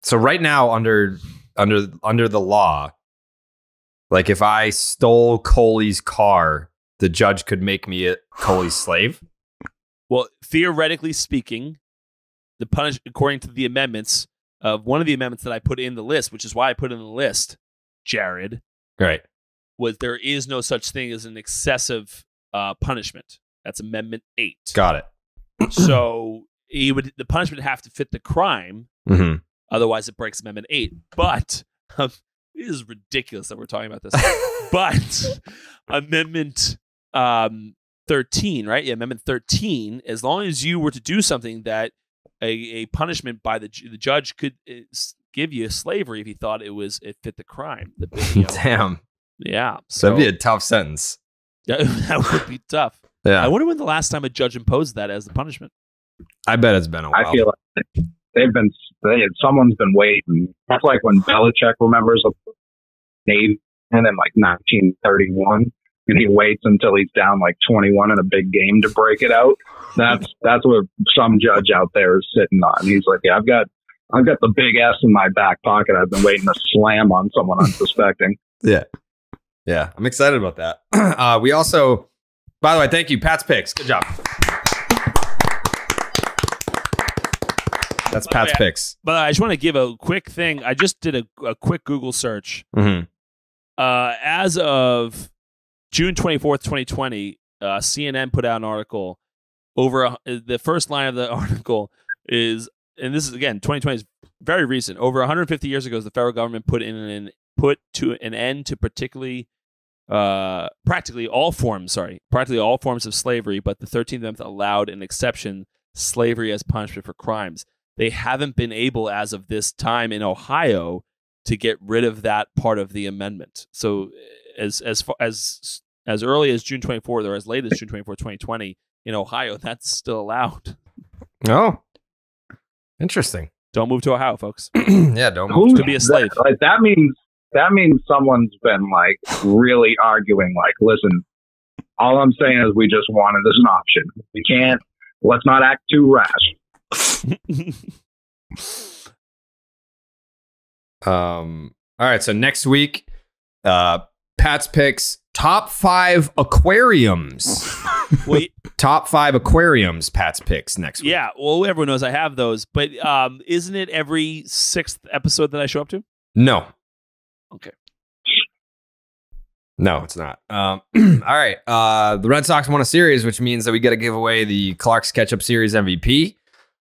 So right now, under the law, like if I stole Coley's car, the judge could make me a Coley's slave? Well, theoretically speaking, according to the amendments, one of the amendments that I put in the list, which is why I put in the list, Jared, right, was there is no such thing as an excessive punishment. That's Amendment 8. Got it. So the punishment would have to fit the crime. Otherwise, it breaks Amendment 8. But it is ridiculous that we're talking about this. But Amendment 13, right? Yeah, Amendment 13. As long as you were to do something that a punishment by the judge could give you slavery if he thought it fit the crime. Damn. Yeah. So that'd be a tough sentence. That would be tough. Yeah. I wonder when the last time a judge imposed that as the punishment. I bet it's been a while. I feel like someone's been waiting. That's like when Belichick remembers a Navy in like 1931. And he waits until he's down like 21 in a big game to break it out. That's what some judge out there is sitting on. He's like, yeah, I've got the big S in my back pocket. I've been waiting to slam on someone unsuspecting. Yeah. I'm excited about that. We also, by the way, thank you, Pat's Picks. Good job. That's Pat's Picks. But I just want to give a quick thing. I just did a quick Google search. As of June 24th, 2020, CNN put out an article. The first line of the article is, and this is again 2020 is very recent. Over 150 years ago, the federal government put to an end to practically all forms of slavery, but the 13th Amendment allowed an exception: slavery as punishment for crimes. They haven't been able, as of this time in Ohio, to get rid of that part of the amendment. So as early as June 24th or as late as June 24th, 2020 in Ohio, that's still allowed. Oh, interesting. Don't move to Ohio, folks. Yeah, don't move to be a slave. That means someone's been like really arguing. Like, listen, all I'm saying is we just want it as an option. We can't. Let's not act too rash. All right. So next week, Pat's Picks top 5 aquariums. Wait, top 5 aquariums. Pat's Picks next week. Yeah. Well, everyone knows I have those, but isn't it every 6th episode that I show up to? No. Okay. No, it's not. All right. The Red Sox won a series, which means that we got to give away the Klark's Ketchup Series MVP.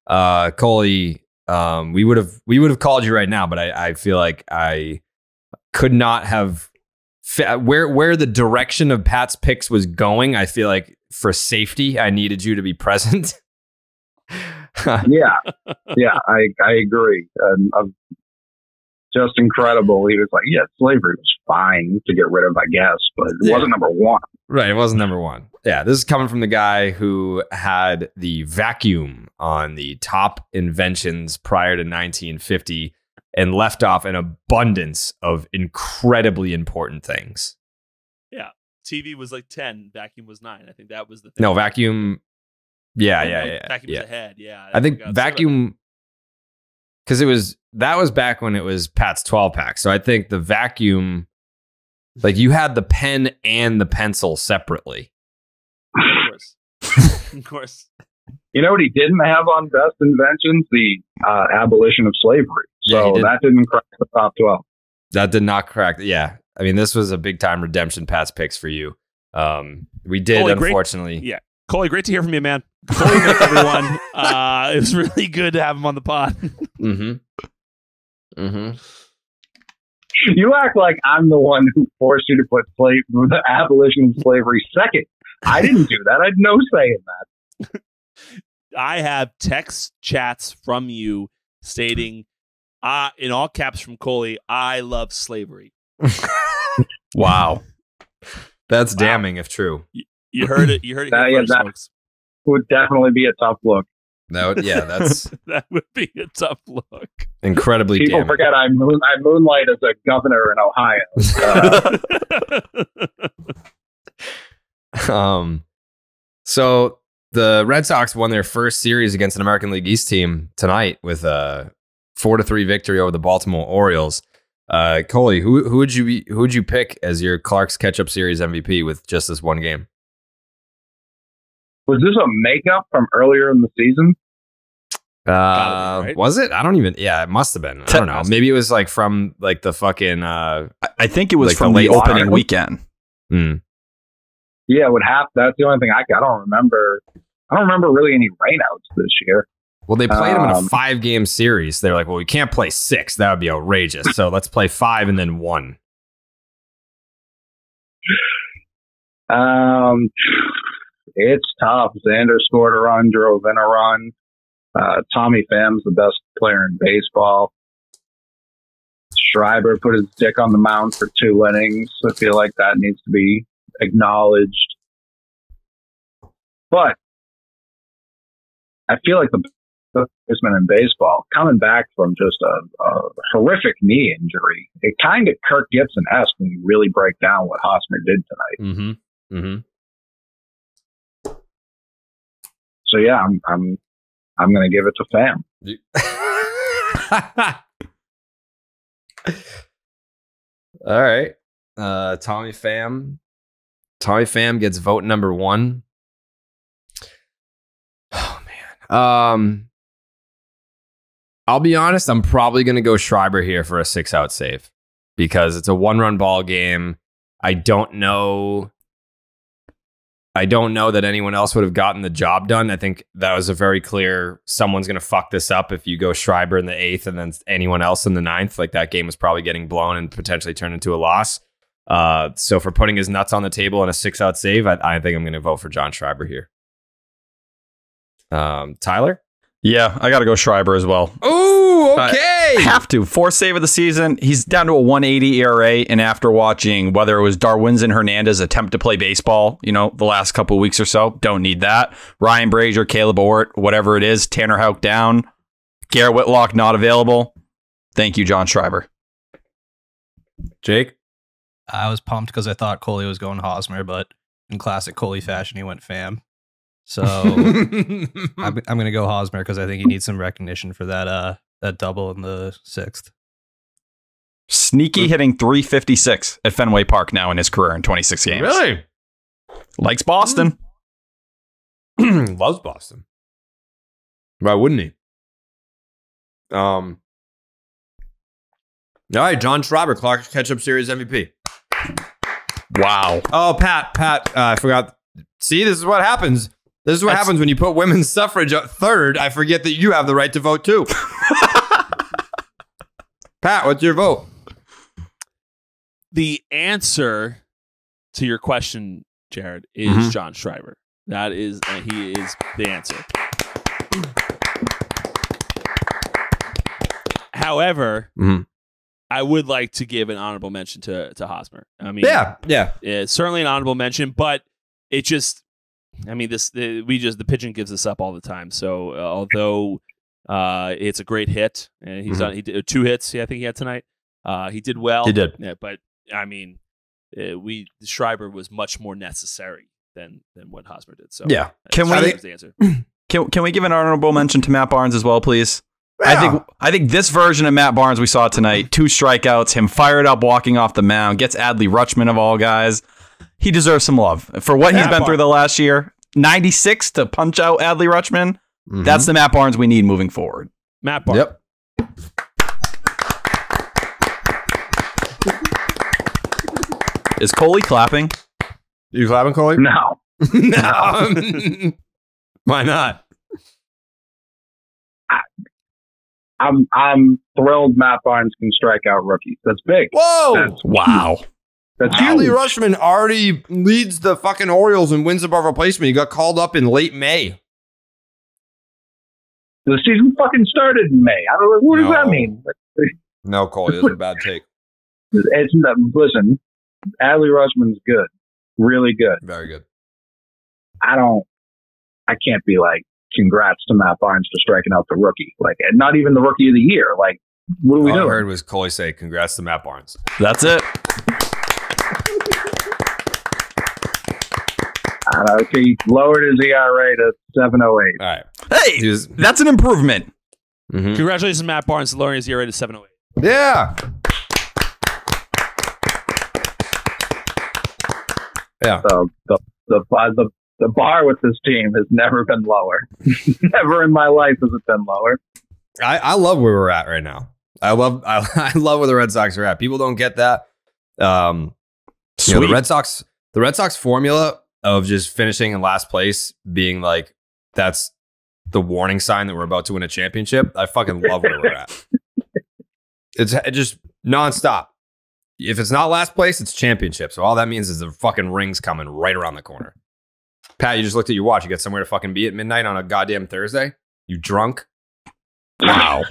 Coley, we would have called you right now, but I feel like I could not have where the direction of Pat's Picks was going. I feel like for safety, I needed you to be present. Yeah, I agree. Just incredible. He was like, yeah, slavery was fine to get rid of, I guess, but it wasn't number one. Right, it wasn't number one. Yeah, this is coming from the guy who had the vacuum on the top inventions prior to 1950 and left off an abundance of incredibly important things. Yeah, TV was like 10, vacuum was 9. I think that was the thing. No, vacuum. Yeah. Vacuum was ahead. Yeah, I think vacuum, because that was back when it was Pat's 12 pack. So I think the vacuum, like you had the pen and the pencil separately. Of course. You know what he didn't have on best inventions? The abolition of slavery. So that didn't crack the top 12. That did not crack. Yeah. I mean, this was a big time redemption Pat's picks for you. We did, Coley, unfortunately. Yeah. Coley, great to hear from you, man. Coley, everyone. It was really good to have him on the pod. You act like I'm the one who forced you to put the abolition of slavery second. I didn't do that. I had no say in that. I have text chats from you stating, in all caps from Coley, I love slavery. Wow. That's damning if true. You heard it. You heard it here first, folks. Would definitely be a tough look. That's that would be a tough look. Incredibly People damning. forget I moonlight as a governor in Ohio. So the Red Sox won their first series against an American League East team tonight with a 4-3 victory over the Baltimore Orioles. Coley, who would you pick as your Klark's Ketchup series MVP with just this one game? Was this a makeup from earlier in the season? Right? Was it? I don't even. Yeah, it must have been. I don't know. Maybe it was like from like the fucking. I think it was like from the opening weekend. Mm. Yeah, it would have. That's the only thing I don't remember. I don't remember really any rainouts this year. Well, they played them in a 5-game series. They're like, well, we can't play 6. That would be outrageous. So let's play 5 and then 1. It's tough. Xander scored a run, drove in a run. Tommy Pham's the best player in baseball. Schreiber put his dick on the mound for 2 innings. I feel like that needs to be acknowledged. But I feel like the baseman in baseball coming back from just a horrific knee injury. It kind of Kirk Gibson-esque when you really break down what Hosmer did tonight. So yeah, I'm going to give it to Pham. All right. Tommy Pham gets vote number 1. Oh man. I'll be honest, I'm probably going to go Schreiber here for a 6-out save because it's a 1-run ball game. I don't know that anyone else would have gotten the job done. I think that was a very clear, someone's going to fuck this up if you go Schreiber in the 8th and then anyone else in the 9th. Like that game was probably getting blown and potentially turned into a loss. So for putting his nuts on the table in a 6-out save, I think I'm going to vote for John Schreiber here. Tyler? Yeah, I got to go Schreiber as well. Ooh, okay. Have to. 4th save of the season. He's down to a 1.80 ERA. And after watching whether it was Darwinzon Hernandez attempt to play baseball, the last couple of weeks or so, don't need that. Ryan Brazier, Caleb Ort, whatever it is, Tanner Houck down. Garrett Whitlock not available. Thank you, John Schreiber. Jake? I was pumped because I thought Coley was going Hosmer, but in classic Coley fashion, he went Pham. So I'm going to go Hosmer because I think he needs some recognition for that double in the 6th. Sneaky hitting .356 at Fenway Park now in his career in 26 games. Really? Likes Boston. Loves Boston. Why wouldn't he? All right, John Schreiber, Klark's Ketchup Series MVP. Wow. Oh, Pat, I forgot. See, this is what happens. This is what happens when you put women's suffrage up 3rd. I forget that you have the right to vote too. Pat, what's your vote? The answer to your question, Jared, is John Schreiber. That is, he is the answer. However, I would like to give an honorable mention to Hosmer. I mean, yeah, certainly an honorable mention, but it just, I mean, the pitching gives us up all the time. So although it's a great hit, and he did 2 hits. I think he had tonight. He did well. He did, but I mean, Schreiber was much more necessary than what Hosmer did. So yeah, can we give an honorable mention to Matt Barnes as well, please? Yeah. I think this version of Matt Barnes we saw tonight, 2 strikeouts, him fired up walking off the mound, gets Adley Rutschman of all guys. He deserves some love for what he's been through the last year. 96 to punch out Adley Rutschman. That's the Matt Barnes we need moving forward. Matt Barnes. Yep. Is Coley clapping? You clapping, Coley? No. No. Why not? I'm thrilled Matt Barnes can strike out rookies. That's big. Whoa! Wow. That's Adley huge. Rutschman already leads the fucking Orioles in wins above replacement. He got called up in late May. The season fucking started in May. I don't know. What does that mean? No, Coley, that's a bad take. Listen, Adley Rutschman's good. Really good. Very good. I can't be like, congrats to Matt Barnes for striking out the rookie. Like, and not even the rookie of the year. Like, what are we All I doing? heard was Coley say, congrats to Matt Barnes. That's it. Okay, he lowered his ERA to 7.08. All right. Hey, that's an improvement. Mm-hmm. Congratulations, Matt Barnes, lowering his ERA to 7.08. Yeah. Yeah. So the bar with this team has never been lower. Never in my life has it been lower. I love where we're at right now. I love where the Red Sox are at. People don't get that. The Red Sox formula of just finishing in last place being like, that's the warning sign that we're about to win a championship. I fucking love where we're at. It's just nonstop. If it's not last place, it's championship. So all that means is the fucking ring's coming right around the corner. Pat, you just looked at your watch. You got somewhere to fucking be at midnight on a goddamn Thursday? You drunk? Wow.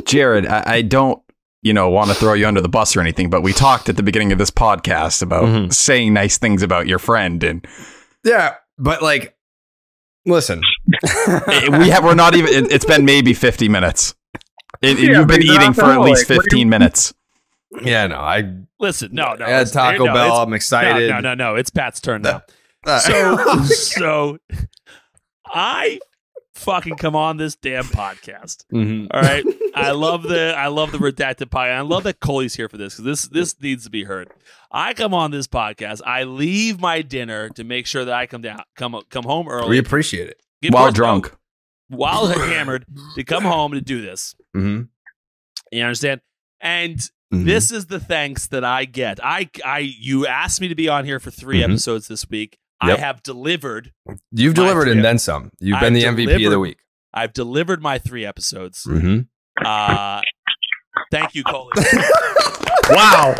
Jared, I don't, want to throw you under the bus or anything, but we talked at the beginning of this podcast about saying nice things about your friend, and yeah, but like, listen, we're not even. It's been maybe 50 minutes. You've been eating for at least 15 minutes. Yeah, no, I listen. No, I had Taco Bell. I'm excited. No. It's Pat's turn now. So So I fucking come on this damn podcast. Mm-hmm. All right. I love the redacted podcast. I love that Coley's here for this because this needs to be heard. I come on this podcast. I leave my dinner to make sure that I come home early. We appreciate it. While drunk. While hammered to come home to do this. Mm-hmm. You understand? And this is the thanks that I get. You asked me to be on here for 3 episodes this week. Yep. I have delivered. You've delivered and then some. You've been the MVP of the week. I've delivered my 3 episodes. Mm-hmm. Thank you, Coley. Wow.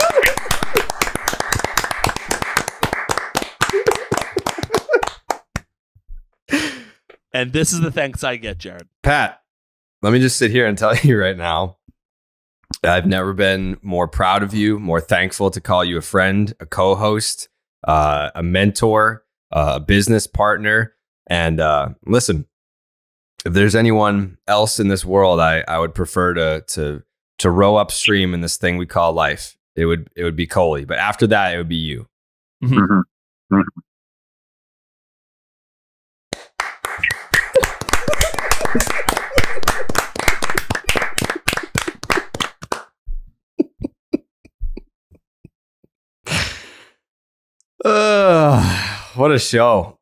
And this is the thanks I get, Jared. Pat, let me just sit here and tell you right now, I've never been more proud of you, more thankful to call you a friend, a co-host, a mentor, a business partner. And listen, if there's anyone else in this world, I would prefer to row upstream in this thing we call life. It would be Coley, but after that, it would be you. Mm-hmm. Mm-hmm. What a show.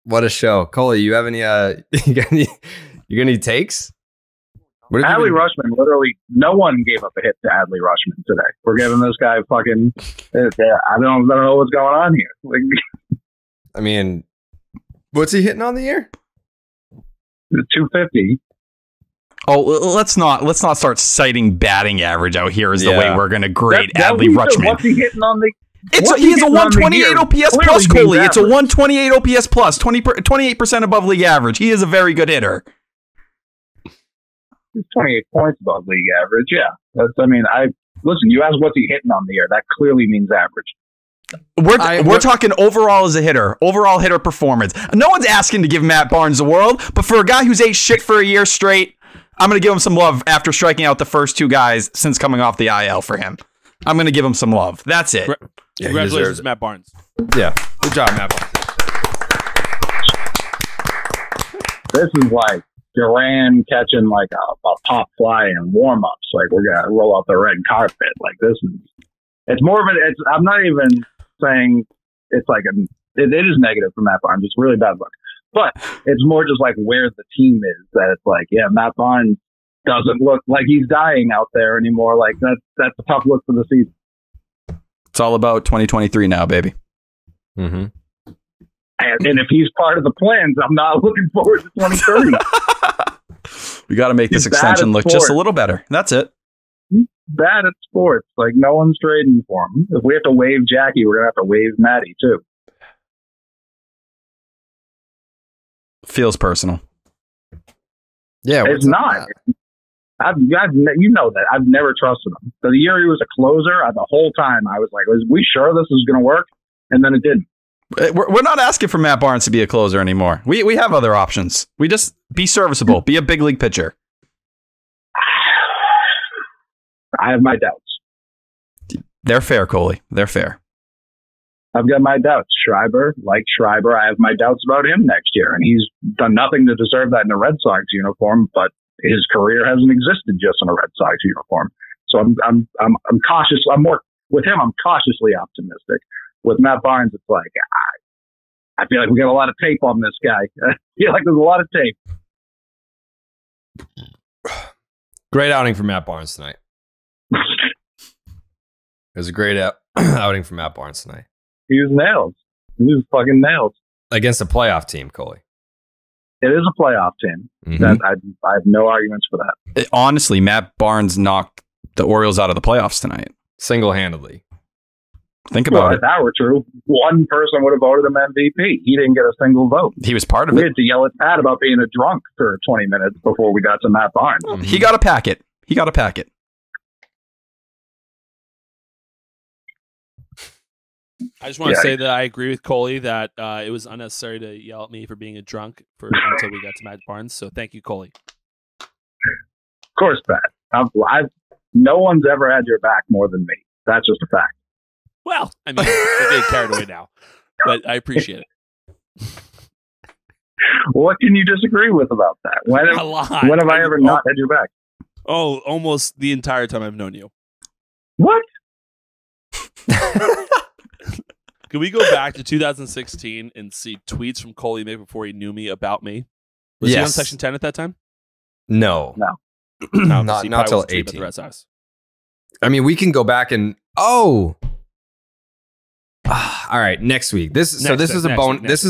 What a show. Coley, you have any you got any takes? Adley Rutschman, literally, no one gave up a hit to Adley Rutschman today. We're giving this guy fucking, I don't know what's going on here. Like, I mean, what's he hitting on the year? 250. Oh, let's not start citing batting average out here as the way we're going to grade Adley Rutschman. What's he hitting on the? He has a 128 OPS plus, Coley. It's a 128 OPS plus, 28% above league average. He is a very good hitter. He's 28 points above league average. Yeah, listen. You asked what's he hitting on the year. That clearly means average. We're talking overall as a hitter, overall hitter performance. No one's asking to give Matt Barnes the world, but for a guy who's ate shit for a year straight, I'm going to give him some love after striking out the first 2 guys since coming off the IL for him. I'm going to give him some love. That's it. Yeah, congratulations, Matt Barnes. Yeah, good job, Matt Barnes. This is like Duran catching like a pop fly in warm-ups. Like, we're going to roll out the red carpet. Like, this is, it's more of an, I'm not even saying it's like it is negative for Matt Barnes. It's really bad luck. But it's more just like where the team is that it's like, yeah, Matt Barnes doesn't look like he's dying out there anymore. Like that's a tough look for the season. It's all about 2023 now, baby. Mm-hmm. And if he's part of the plans, I'm not looking forward to 2030. We got to make this extension look just a little better. That's it. He's bad at sports. Like, no one's trading for him. If we have to waive Jackie, we're going to have to waive Maddie, too. Feels personal. Yeah, it's not. You know that. I've never trusted him. The year he was a closer, the whole time I was like, "Was we sure this is going to work?" And then it didn't. We're not asking for Matt Barnes to be a closer anymore. We have other options. We just be serviceable. Be a big league pitcher. I have my doubts. They're fair, Coley. They're fair. I've got my doubts. Schreiber, I have my doubts about him next year, and he's done nothing to deserve that in a Red Sox uniform. But his career hasn't existed just in a Red Sox uniform. So I'm cautious. I'm cautiously optimistic. With Matt Barnes, it's like, I feel like we got a lot of tape on this guy. I feel like there's a lot of tape. Great outing for Matt Barnes tonight. It was a great outing for Matt Barnes tonight. He was nails. He was fucking nails. Against a playoff team, Coley. It is a playoff team. Mm-hmm. I have no arguments for that. Honestly, Matt Barnes knocked the Orioles out of the playoffs tonight. Single-handedly. Think about it. If that were true, one person would have voted him MVP. He didn't get a single vote. He was part of We it. had to yell at Pat about being a drunk for 20 minutes before we got to Matt Barnes. Mm-hmm. He got a packet. I just want to say that I agree with Coley that it was unnecessary to yell at me for being a drunk until we got to Matt Barnes. So thank you, Coley. Of course, Pat. No one's ever had your back more than me. That's just a fact. Well, I mean, we're getting carried away now, but I appreciate it. What can you disagree with about that? When have I ever not had your back? Oh, almost the entire time I've known you. What? Can we go back to 2016 and see tweets from Coley maybe before he knew me about me? Was he on Section 10 at that time? No. not till 18. The Red Sox. I mean, we can go back and all right, next week. This is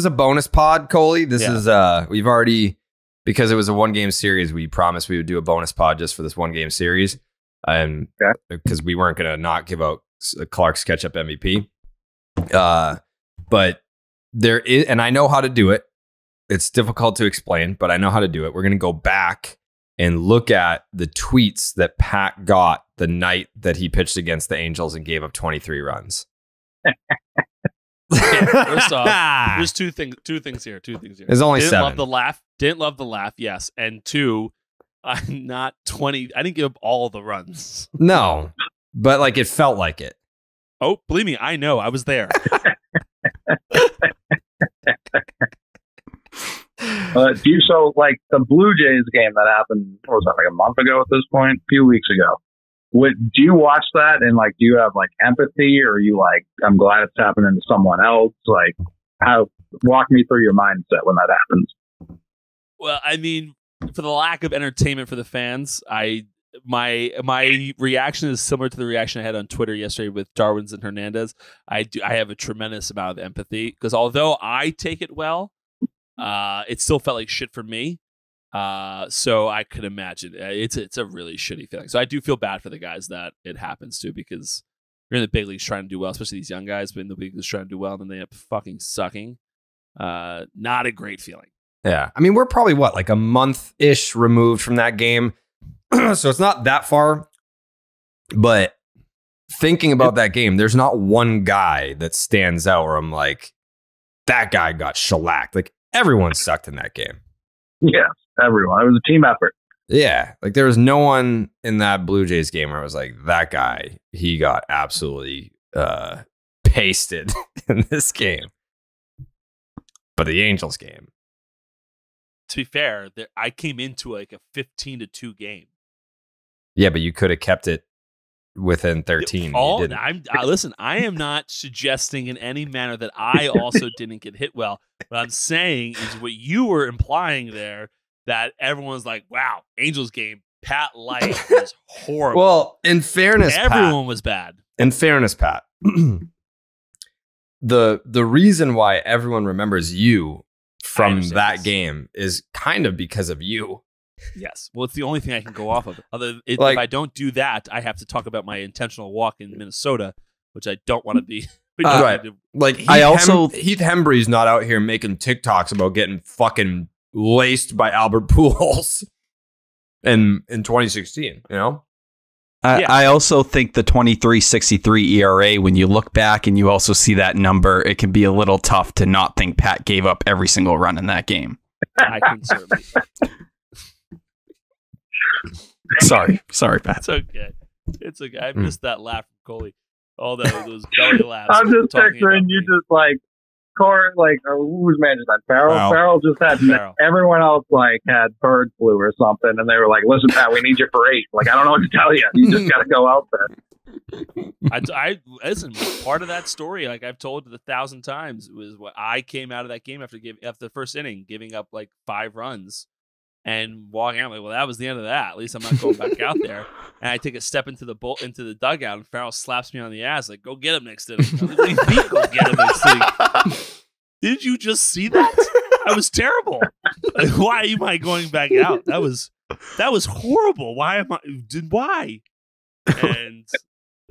a bonus pod, Coley. This is we've already, because it was a 1-game series, we promised we would do a bonus pod just for this 1-game series, and because we weren't gonna not give out Klark's Ketchup MVP. But there is, and I know how to do it. It's difficult to explain, but I know how to do it. We're gonna go back and look at the tweets that Pat got the night that he pitched against the Angels and gave up 23 runs. First off, there's two things here. There's only 7. Didn't love the laugh. Yes. And 2, I'm not 20. I didn't give up all the runs. No, but like it felt like it. Oh, believe me, I know. I was there. So like the Blue Jays game that happened, what was that, like a month ago at this point? A few weeks ago. Do you watch that and like, do you have like empathy, or are you like, I'm glad it's happening to someone else? Like, walk me through your mindset when that happens. Well, I mean, for the lack of entertainment for the fans, my reaction is similar to the reaction I had on Twitter yesterday with Darwin's and Hernandez. I have a tremendous amount of empathy, because although I take it well, it still felt like shit for me. So I could imagine it's a really shitty feeling. So I do feel bad for the guys that it happens to, because you're in the big leagues trying to do well, especially these young guys, but in the big leagues trying to do well, and then they end up fucking sucking. Not a great feeling. Yeah. I mean, we're probably like a month-ish removed from that game. So it's not that far. But thinking about that game, there's not one guy that stands out where I'm like, that guy got shellacked. Like, everyone sucked in that game. Yeah, everyone. It was a team effort. Yeah. Like, there was no one in that Blue Jays game where I was like, that guy, he got absolutely pasted in this game. But the Angels game. To be fair, I came into like a 15-2 game. Yeah, but you could have kept it within 13. Listen, I am not suggesting in any manner that I also didn't get hit well. What I'm saying is what you were implying there, that everyone's like, wow, Angels game, Pat Light was horrible. Well, in fairness, everyone was bad. In fairness, Pat, the reason why everyone remembers you from that game is kind of because of you. Yes. Well, it's the only thing I can go off of. If I don't do that, I have to talk about my intentional walk in Minnesota, which I don't want to be. Right. Like Heath Hembree's not out here making TikToks about getting fucking laced by Albert Pujols in 2016. You know. I also think the 23.63 ERA, when you look back and you also see that number, it can be a little tough to not think Pat gave up every single run in that game. I can certainly. Sorry, Pat. It's okay. I missed that laugh from Coley. All those belly laughs. I'm just picturing you just like, who was managing that? Farrell just had, everyone else like had bird flu or something, and they were like, listen, Pat, we need you for 8. Like, I don't know what to tell you. You just got to go out there. I listen, part of that story, like I've told it 1,000 times, was what I came out of that game after the first inning, giving up like 5 runs. And walking out, like, well, that was the end of that. At least I'm not going back out there. And I take a step into the dugout, and Farrell slaps me on the ass, like, "Go get him next inning." Go get him next inning. Did you just see that? That was terrible. Like, why am I going back out? That was horrible. Why? And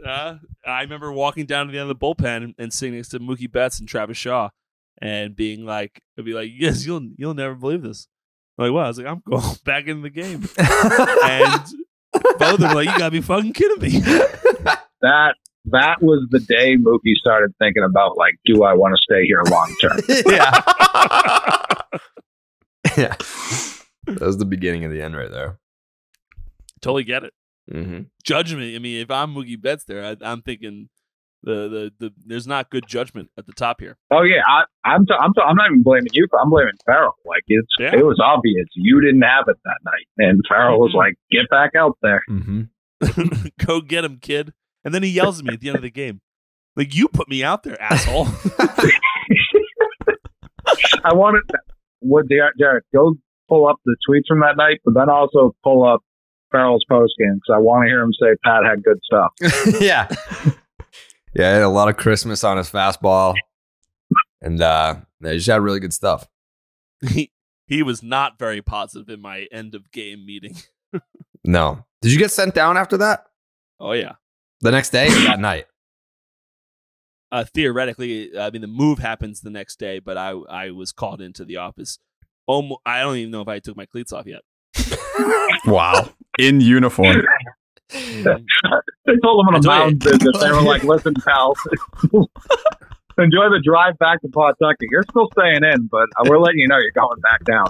I remember walking down to the end of the bullpen and sitting next to Mookie Betts and Travis Shaw, and being like, "I'd be like, yes, you'll never believe this." Like, what? I was like, I'm going back in the game. And both of them were like, you gotta be fucking kidding me. That was the day Mookie started thinking about, like, do I want to stay here long term? Yeah. That was the beginning of the end right there. Totally get it. Mm-hmm. Judgment. I mean, if I'm Mookie Betts there, I'm thinking the there's not good judgment at the top here. Oh yeah, I'm not even blaming you. I'm blaming Farrell. Like it was obvious you didn't have it that night, and Farrell was like, "Get back out there, go get him, kid." And then he yells at me at the end of the game, like, "You put me out there, asshole." I wanted Jared, go pull up the tweets from that night, but then also pull up Farrell's post game because I want to hear him say Pat had good stuff. Yeah. Yeah, he had a lot of Christmas on his fastball, and he just had really good stuff. He was not very positive in my end of game meeting. No. Did you get sent down after that? Oh, yeah. The next day or that night? Theoretically, I mean, the move happens the next day, but I was called into the office. I don't even know if I took my cleats off yet. Wow. In uniform. They told him on a mound visit. They were like, "Listen, pal, enjoy the drive back to Pawtucket. You're still staying in, but we're letting you know you're going back down."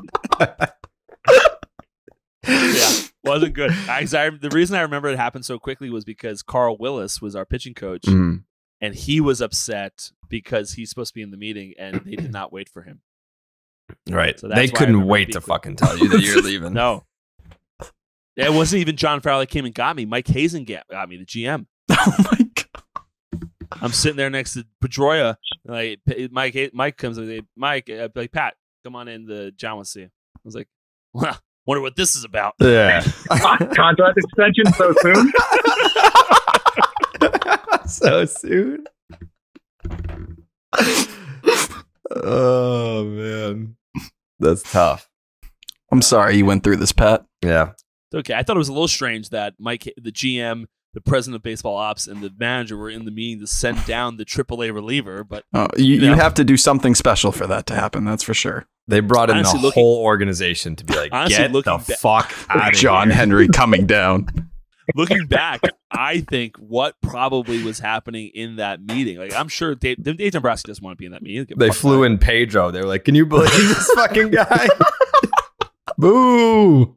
Yeah, wasn't good. The reason I remember it happened so quickly was because Carl Willis was our pitching coach, and he was upset because he's supposed to be in the meeting, and they did not wait for him. Right. So they couldn't wait to fucking tell you that you're leaving. No. It wasn't even John Farrell that came and got me. Mike Hazen got me, the GM. Oh my god! I'm sitting there next to Pedroia. Like Mike comes and like, Mike, like, Pat, come on in. John wants to see you. I was like, well, wonder what this is about. Yeah. Contract extension so soon. So soon. Oh man, that's tough. I'm sorry you went through this, Pat. Yeah. Okay, I thought it was a little strange that Mike, the GM, the president of baseball ops, and the manager were in the meeting to send down the AAA reliever. But you have to do something special for that to happen. That's for sure. They brought in the whole organization to be like, get the fuck out of John here. Henry coming down. Looking back, I think what probably was happening in that meeting, like, I'm sure Dave Dombrowski doesn't want to be in that meeting. They flew in Pedro. They were like, can you believe this fucking guy? Boo.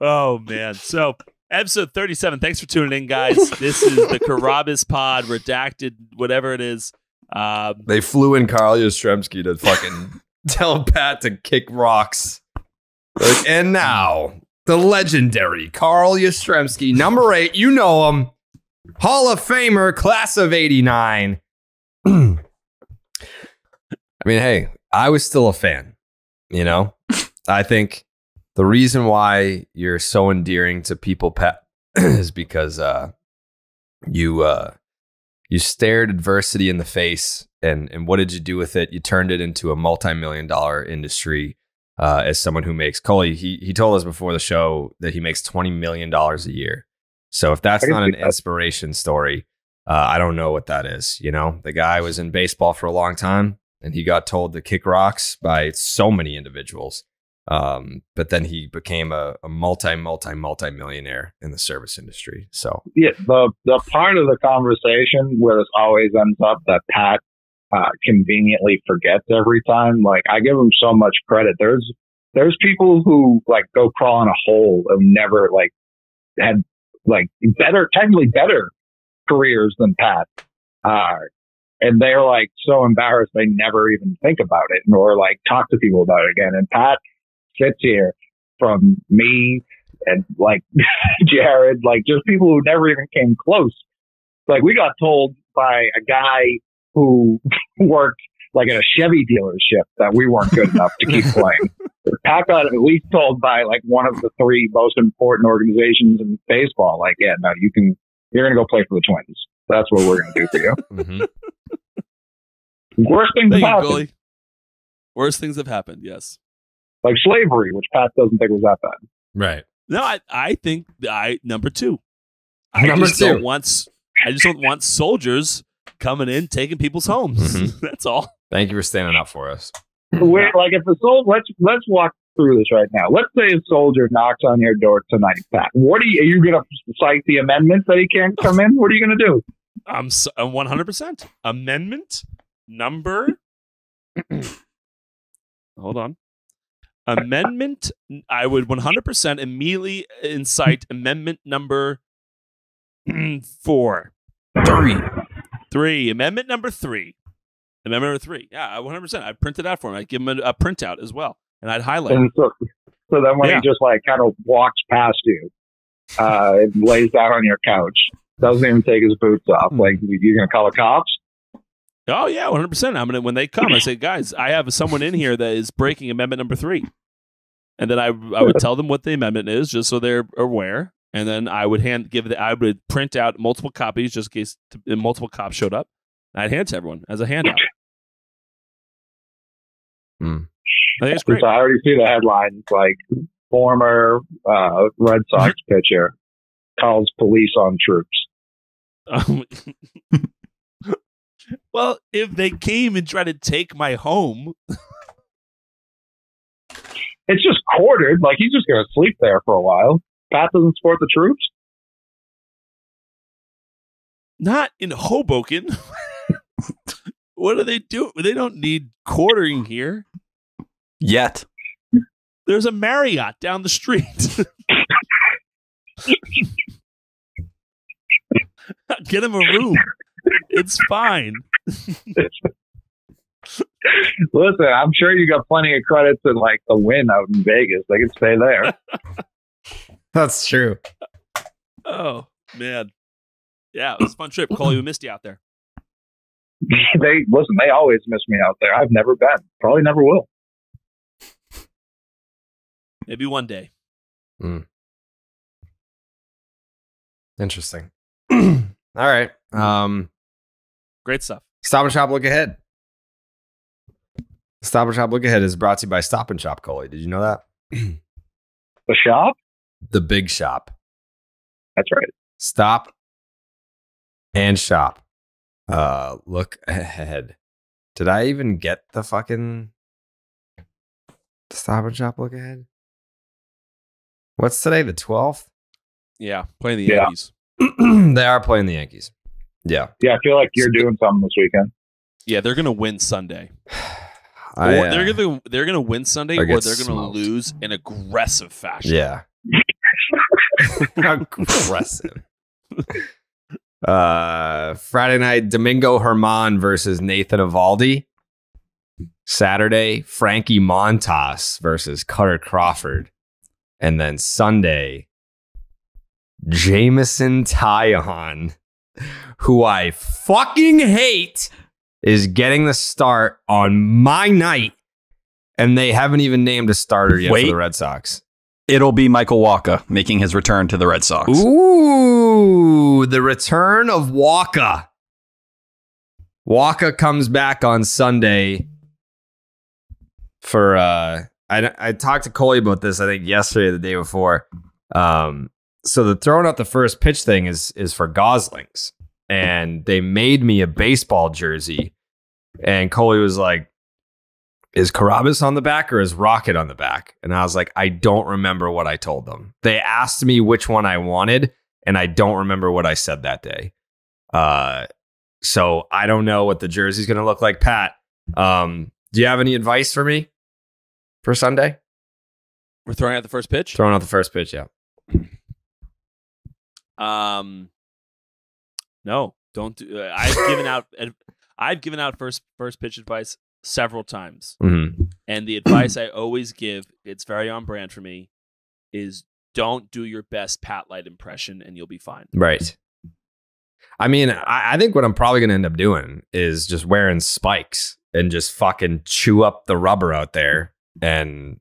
Oh man. So episode 37, thanks for tuning in, guys. This is the Carrabis pod, redacted, whatever it is. They flew in Carl Yastrzemski to fucking tell Pat to kick rocks. Like, and now the legendary Carl Yastrzemski, number 8. You know him. Hall of Famer, class of 89. I mean, hey, I was still a fan, you know? I think the reason why you're so endearing to people, Pat, is because you stared adversity in the face, and what did you do with it? You turned it into a multi-million-dollar industry. As someone who makes Coley, he told us before the show that he makes $20 million a year. So if that's not an inspiration story, I don't know what that is. You know, the guy was in baseball for a long time, and he got told to kick rocks by so many individuals. But then he became a multi-millionaire in the service industry. So yeah, the part of the conversation where this always ends up that Pat conveniently forgets every time. Like, I give him so much credit. There's people who like go crawl in a hole and never like had like technically better careers than Pat. And they're like so embarrassed they never even think about it or like talk to people about it again. And Pat sits here from me and like Jared, like just people who never even came close. Like, we got told by a guy who worked like at a Chevy dealership that we weren't good enough to keep playing. Pat got at least told by like one of the 3 most important organizations in baseball, like, yeah, no, you're going to go play for the Twins. That's what we're going to do for you. mm-hmm. Worst things have happened. Worst things have happened, yes. Like slavery, which Pat doesn't think was that bad. Right. No, I think number 2. Number 2. I just don't want soldiers coming in, taking people's homes. Mm-hmm. That's all. Thank you for standing up for us. Wait, like if a soldier, let's walk through this right now. Let's say a soldier knocks on your door tonight, Pat. What are you going to cite the amendment that he can't come in? What are you going to do? I'm 100%. Amendment number. Hold on. Amendment. I would 100% immediately incite amendment number 4. 3. Amendment number 3. Amendment number 3. Yeah, 100%. I'd print it out for him. I'd give him a printout as well, and I'd highlight. And so then when he just like kind of walks past you, and lays down on your couch, doesn't even take his boots off, like, you're gonna call the cops? Oh yeah, 100%. I'm gonna, when they come, I say, guys, I have someone in here that is breaking amendment number 3, and then I would tell them what the amendment is, just so they're aware. And then I would I would print out multiple copies just in case multiple cops showed up. I'd hand it to everyone as a handout. I think it's great. So I already see the headlines, like former Red Sox pitcher calls police on troops. Well, if they came and tried to take my home, it's just quartered. Like, he's just going to sleep there for a while. Pat doesn't support the troops? Not in Hoboken. What do they do? They don't need quartering here. Yet. There's a Marriott down the street. Get him a room. It's fine. Listen, I'm sure you got plenty of credits in like the Win out in Vegas. They can stay there. That's true. Oh, man. Yeah, it was a fun trip. Coley, we missed you out there. They always miss me out there. I've never been. Probably never will. Maybe one day. Interesting. All right. Great stuff. Stop and Shop Look Ahead. Stop and Shop Look Ahead is brought to you by Stop and Shop, Coley. Did you know that? The shop? The big shop. That's right. Stop and Shop. Look ahead. Did I even get the fucking Stop and Shop Look Ahead? What's today? The 12th? Yeah, playing the Yankees. They are playing the Yankees. Yeah. Yeah, I feel like you're doing something this weekend. Yeah, they're gonna win Sunday. They're gonna win Sunday, or they're gonna lose in aggressive fashion. Yeah. Aggressive. Friday night, Domingo Germán versus Nathan Eovaldi. Saturday, Frankie Montas versus Cutter Crawford. And then Sunday, Jameson Taillon, who I fucking hate, is getting the start on my night. And they haven't even named a starter yet for the Red Sox. It'll be Michael Wacha making his return to the Red Sox. Ooh, the return of Wacha. Wacha comes back on Sunday for, I talked to Coley about this, I think yesterday or the day before. So the throwing out the first pitch thing is for Goslings. And they made me a baseball jersey. And Coley was like, is Carrabis on the back or is Rocket on the back? And I was like, I don't remember what I told them. They asked me which one I wanted, and I don't remember what I said that day. So I don't know what the jersey's going to look like. Pat, do you have any advice for me for Sunday? We're throwing out the first pitch? Throwing out the first pitch, yeah. No, don't do. I've given out first pitch advice several times. Mm-hmm. And the advice I always give, it's very on brand for me, is don't do your best Pat Light impression and you'll be fine. Right. I mean, I think what I'm probably going to end up doing is just wearing spikes and just fucking chew up the rubber out there and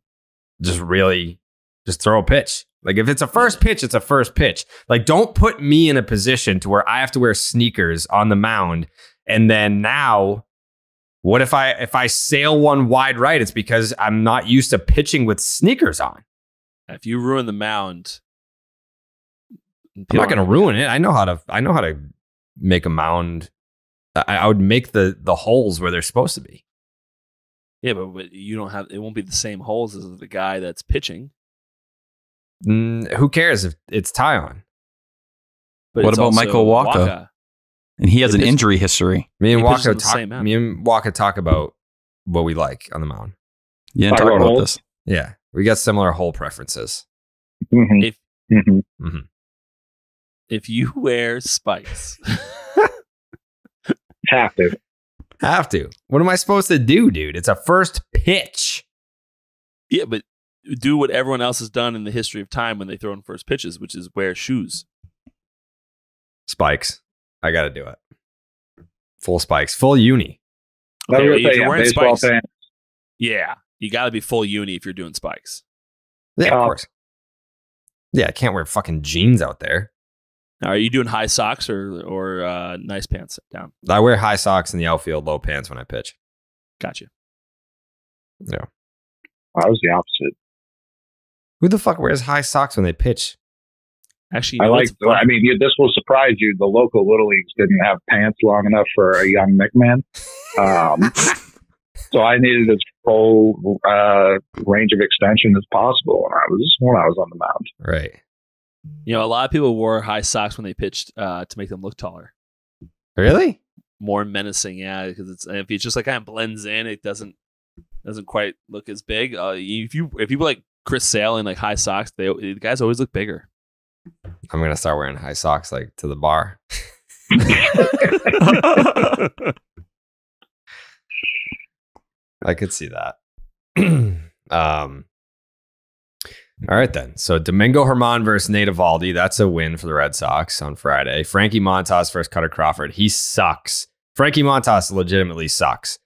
just really just throw a pitch. Like if it's a first pitch, it's a first pitch. Like don't put me in a position to where I have to wear sneakers on the mound. And then now, what if I sail one wide right? It's because I'm not used to pitching with sneakers on. If you ruin the mound, I'm not going to ruin it. I know how to make a mound. I would make the holes where they're supposed to be. Yeah, but you don't have. It won't be the same holes as the guy that's pitching. Who cares if it's Taillon? But what it's about also Michael Wacha? And he has an injury history. Me and Wacha talk about what we like on the mound. You didn't talk about this. Yeah, we got similar hole preferences. Mm-hmm. If you wear spikes, Have to. What am I supposed to do, dude? It's a first pitch. yeah, but do what everyone else has done in the history of time when they throw in first pitches, which is wear shoes. Spikes. I got to do it. Full spikes. Full uni. Okay, Well, if you're wearing baseball spikes, fans. yeah, you got to be full uni if you're doing spikes. Yeah, of course. Yeah, I can't wear fucking jeans out there. Now, are you doing high socks or nice pants down? I wear high socks in the outfield, low pants when I pitch. Gotcha. Yeah. I was the opposite. Who the fuck wears high socks when they pitch? Actually, this will surprise you. The local Little Leagues didn't have pants long enough for a young McMahon. So I needed as full range of extension as possible when I was on the mound. Right. a lot of people wore high socks when they pitched to make them look taller. Really? More menacing, yeah. Because if it's just like kind of blends in, it doesn't quite look as big. If you like Chris Sale in like high socks, the guys always look bigger. I'm gonna start wearing high socks like to the bar. I could see that. All right then. So Domingo Germán versus Nate Eovaldi. That's a win for the Red Sox on Friday. Frankie Montas versus Cutter Crawford. He sucks. Frankie Montas legitimately sucks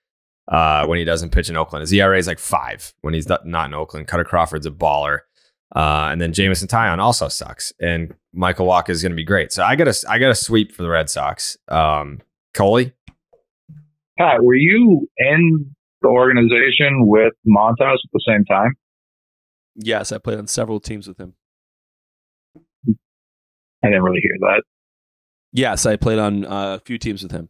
when he doesn't pitch in Oakland. His ERA is like 5 when he's not in Oakland. Cutter Crawford's a baller. And then Jameson Taillon also sucks. And Michael Wacha is going to be great. So I got a sweep for the Red Sox. Coley? Pat, were you in the organization with Montas at the same time? Yes, I played on several teams with him. I didn't really hear that. Yes, I played on a few teams with him.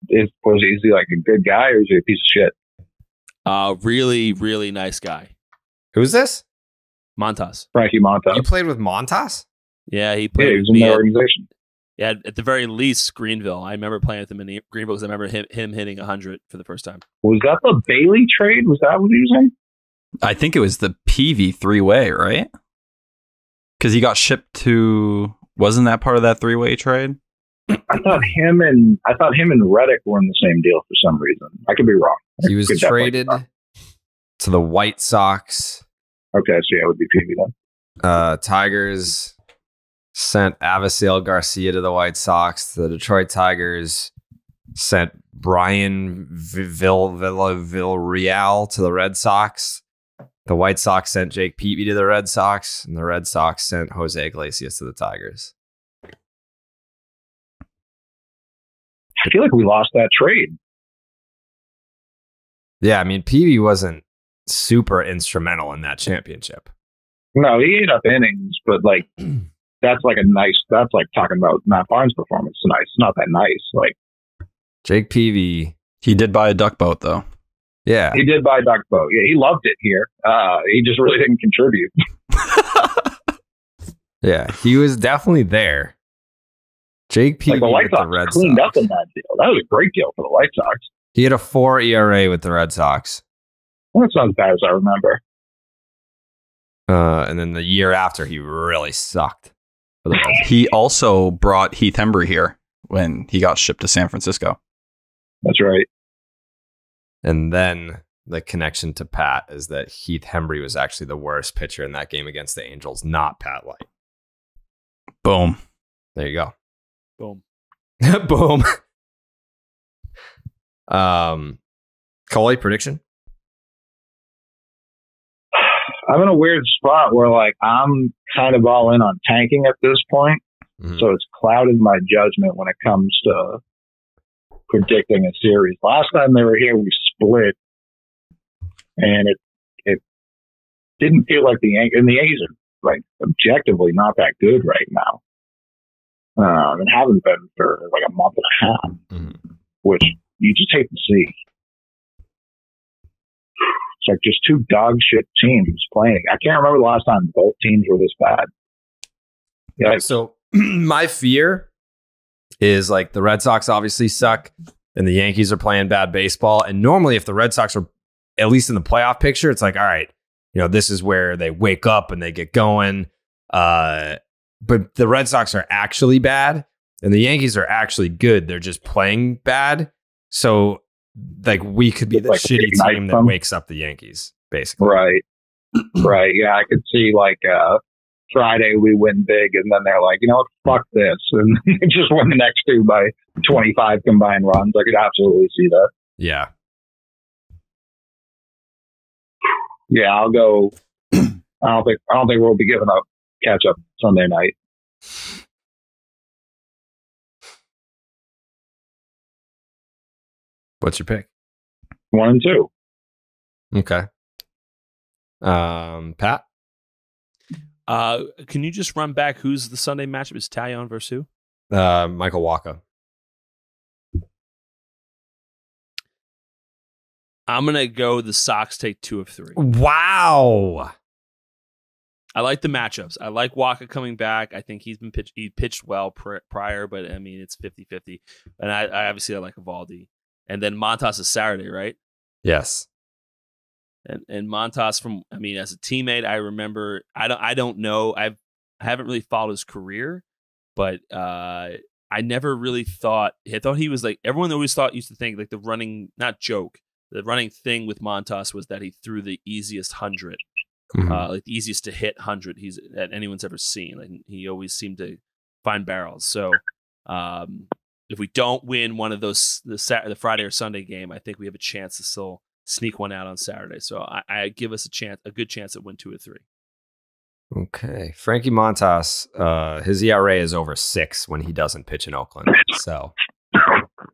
Is he like a good guy or is he a piece of shit? Really, really nice guy. Who's this? Montas. Frankie Montas. You played with Montas? Yeah, he played he was in the organization. Yeah, at the very least, Greenville. I remember playing with him in Greenville because I remember him hitting 100 for the first time. Was that the Bailey trade? Was that what he was saying? I think it was the PV 3-way, right? Because he got shipped to. Wasn't that part of that 3-way trade? I thought him and Reddick were in the same deal for some reason. I could be wrong. He was traded to the White Sox Okay, so yeah, it would be Peavy then. Tigers sent Avisail Garcia to the White Sox. The Detroit Tigers sent Brian Villarreal to the Red Sox. The White Sox sent Jake Peavy to the Red Sox, and the Red Sox sent Jose Iglesias to the Tigers. I feel like we lost that trade. Yeah, I mean, Peavy wasn't super instrumental in that championship. No, he ate up innings, but like that's like talking about Matt Barnes' performance tonight. It's not that nice. Like Jake Peavy, He did buy a duck boat, though. yeah, he did buy a duck boat. Yeah, he loved it here. He just really didn't contribute. yeah, he was definitely there. Jake Peavy Like the White with the Sox Red cleaned Sox. up in that deal. That was a great deal for the White Sox. He had a 4 ERA with the Red Sox. Well, that's not as bad as I remember. And then the year after, he really sucked for the Red Sox. He also brought Heath Hembry here when he got shipped to San Francisco. That's right. And then the connection to Pat is that Heath Hembry was actually the worst pitcher in that game against the Angels, not Pat Light. Boom. There you go. Boom. Boom. Coley, prediction? I'm in a weird spot where like I'm kind of all in on tanking at this point. Mhm. So it's clouded my judgment when it comes to predicting a series. Last time they were here, we split, and it didn't feel like the Yankees are like objectively not that good right now, and haven't been for like a month and a half, which you just hate to see. It's like just two dog shit teams playing. I can't remember the last time both teams were this bad. Yeah, So my fear is like the Red Sox obviously suck and the Yankees are playing bad baseball. And normally if the Red Sox are at least in the playoff picture, it's like, all right, you know, this is where they wake up and they get going. But the Red Sox are actually bad and the Yankees are actually good. They're just playing bad. So like we could be the like shitty team that wakes up the Yankees, basically. right. Right. Yeah, I could see like Friday we win big, and then they're like, you know what, fuck this, and they just win the next two by 25 combined runs. I could absolutely see that. Yeah. Yeah, I'll go. I don't think we'll be giving up Ketchup Sunday night. What's your pick? 1 and 2. Okay. Pat? Can you just run back who's the Sunday matchup? Is Taillon versus who? Michael Wacha. I'm going to go the Sox take 2 of 3. Wow. I like the matchups. I like Wacha coming back. I think he pitched well prior, but I mean, it's 50-50. And I obviously I like Evaldi. And then Montas is Saturday, right? Yes. And Montas as a teammate, I remember, I don't know. I haven't really followed his career, but I never really thought he was like, everyone used to think like the running thing with Montas was that he threw the easiest 100, like the easiest to hit 100 that anyone's ever seen. Like he always seemed to find barrels. So if we don't win one of those, the Friday or Sunday game, I think we have a chance to still sneak one out on Saturday. So I give us a good chance at win 2 or 3. Okay. Frankie Montas, his ERA is over 6 when he doesn't pitch in Oakland. So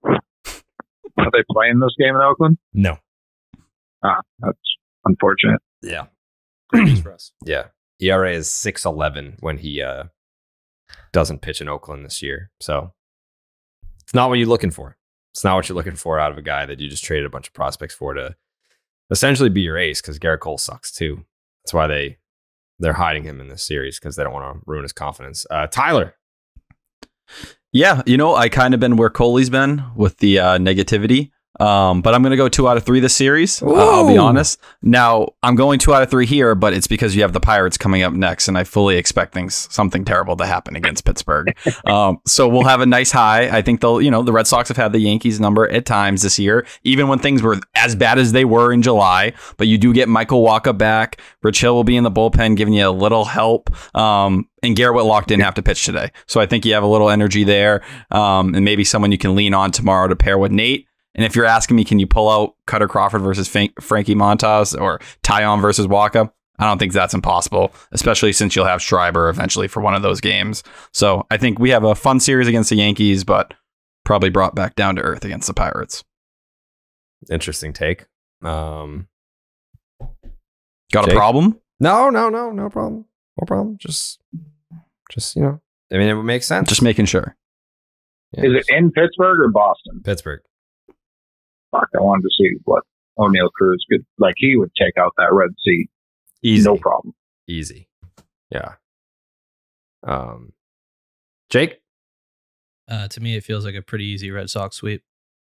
Are they playing this game in Oakland? no. That's unfortunate. Yeah. Great news for us. Yeah. ERA is 6.11 when he doesn't pitch in Oakland this year. So it's not what you're looking for. It's not what you're looking for out of a guy that you just traded a bunch of prospects for to essentially be your ace, because Garrett Cole sucks too. That's why they're hiding him in this series, because they don't want to ruin his confidence. Tyler. Yeah, I kind of been where Coley's been with the negativity. But I'm going to go 2 out of 3 this series. I'll be honest. Now, I'm going 2 out of 3 here, but it's because you have the Pirates coming up next, and I fully expect something terrible to happen against Pittsburgh. So we'll have a nice high. I think the Red Sox have had the Yankees number at times this year, even when things were as bad as they were in July. But you do get Michael Wacha back. Rich Hill will be in the bullpen, giving you a little help. And Garrett Whitlock didn't have to pitch today. So I think you have a little energy there, and maybe someone you can lean on tomorrow to pair with Nate. And if you're asking me, can you pull out Cutter Crawford versus Frankie Montas or Tyon versus Wacha? I don't think that's impossible, especially since you'll have Schreiber eventually for one of those games. So I think we have a fun series against the Yankees, but probably brought back down to earth against the Pirates. Interesting take. Got Jake? A problem? No problem. No problem. Just I mean, it would make sense. Just making sure. Yeah. Is it in Pittsburgh or Boston? Pittsburgh. Fuck, I wanted to see what O'Neal Cruz could, like, he would take out that red seat. Easy. No problem. Easy. Yeah. Jake? To me, it feels like a pretty easy Red Sox sweep.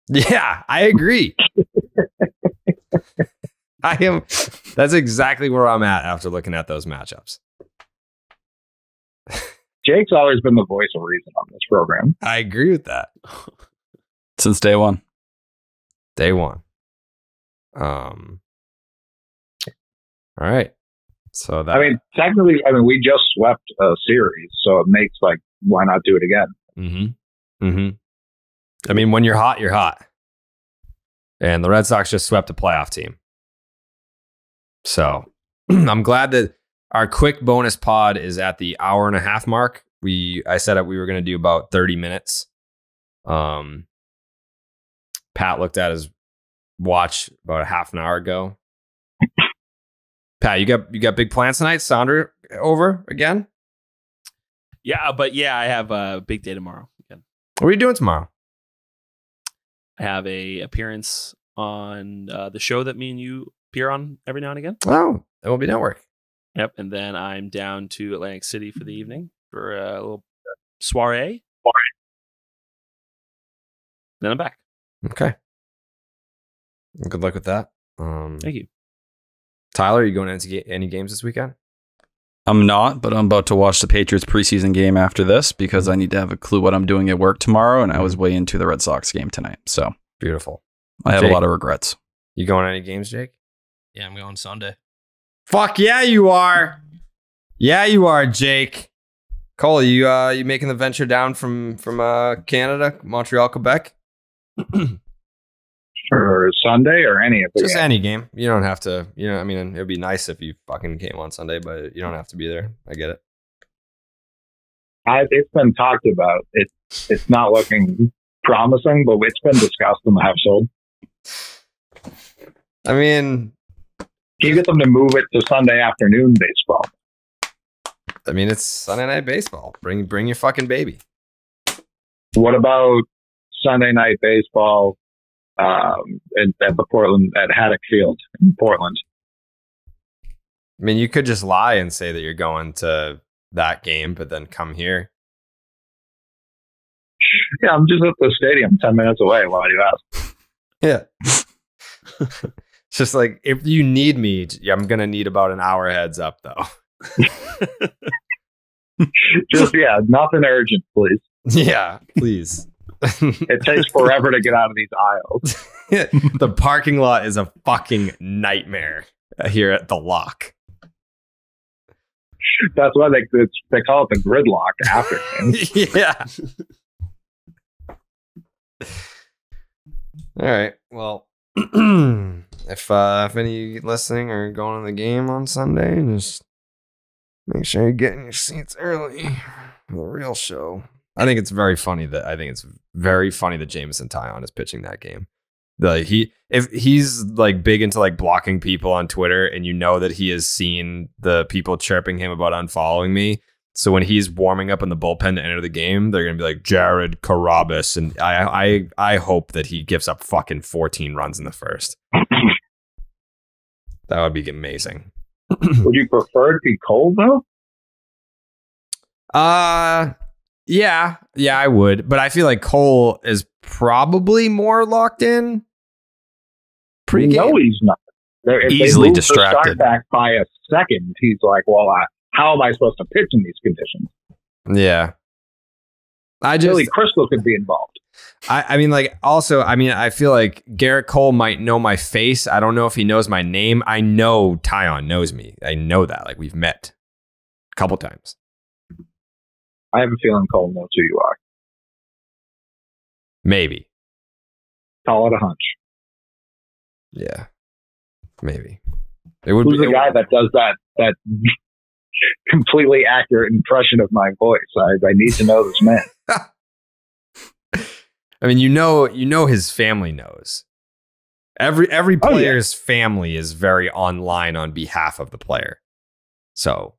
Yeah, I agree. That's exactly where I'm at after looking at those matchups. Jake's always been the voice of reason on this program. I agree with that. Since day one. Day one. All right. So that, I mean, technically, we just swept a series, so it makes, like, why not do it again? I mean, when you're hot, you're hot. And the Red Sox just swept a playoff team. So I'm glad that our quick bonus pod is at the 1.5 hour mark. I said that we were going to do about 30 minutes. Pat looked at his watch about a half an hour ago. Pat, you got big plans tonight? Sandra over again? Yeah, but I have a big day tomorrow. Again. What are you doing tomorrow? I have a appearance on the show that me and you appear on every now and again. Oh, MLB Network. Yep, and then I'm down to Atlantic City for the evening for a little soiree. Then I'm back. Okay. Good luck with that. Thank you. Tyler, are you going to any games this weekend? I'm not, but I'm about to watch the Patriots preseason game after this because I need to have a clue what I'm doing at work tomorrow, and I was way into the Red Sox game tonight. So Beautiful. I have Jake, a lot of regrets. You going to any games, Jake? Yeah, I'm going Sunday. Fuck yeah, you are. Yeah, you are, Jake. Coley, you making the venture down from Canada, Montreal, Quebec? For Sunday or any of it? Just any game. You don't have to. I mean, it'd be nice if you fucking came on Sunday, but you don't have to be there. I get it. It's been talked about. It's not looking promising, but it's been discussed in the household. I mean, Can you get them to move it to Sunday afternoon baseball? I mean, it's Sunday night baseball. Bring your fucking baby. What about Sunday night baseball at Haddock Field in Portland? I mean, you could just lie and say that you're going to that game, but then come here. Yeah, I'm just at the stadium 10 minutes away. Why do you ask? Yeah. It's just like, if you need me, I'm going to need about an hour heads up, though. Just, nothing urgent, please. Yeah, please. It takes forever to get out of these aisles. The parking lot is a fucking nightmare here at the Lock. That's why they call it the gridlock after games. Yeah. All right. Well, if any listening are going to the game on Sunday, just make sure you're getting your seats early for the real show. I think it's very funny that Jameson Tyon is pitching that game. If he's like big into like blocking people on Twitter, and you know that he has seen the people chirping him about unfollowing me. So when he's warming up in the bullpen to enter the game, they're gonna be like Jared Carrabis, and I hope that he gives up fucking 14 runs in the first. That would be amazing. Would you prefer to be cold though? Yeah, I would. But I feel like Cole is probably more locked in Pre-game. No, he's not. If Easily they move distracted. the start back by a second, he's like, well, how am I supposed to pitch in these conditions? Yeah. Billy Crystal could be involved. I mean, like, also, I mean, I feel like Garrett Cole might know my face. I don't know if he knows my name. I know Tyon knows me. I know that. Like, we've met a couple times. I have a feeling Cole knows who you are. Maybe. Call it a hunch. Yeah. Maybe. It would Who's be the guy that does that completely accurate impression of my voice? I need to know this man. I mean, you know his family knows. Every player's family is very online on behalf of the player. So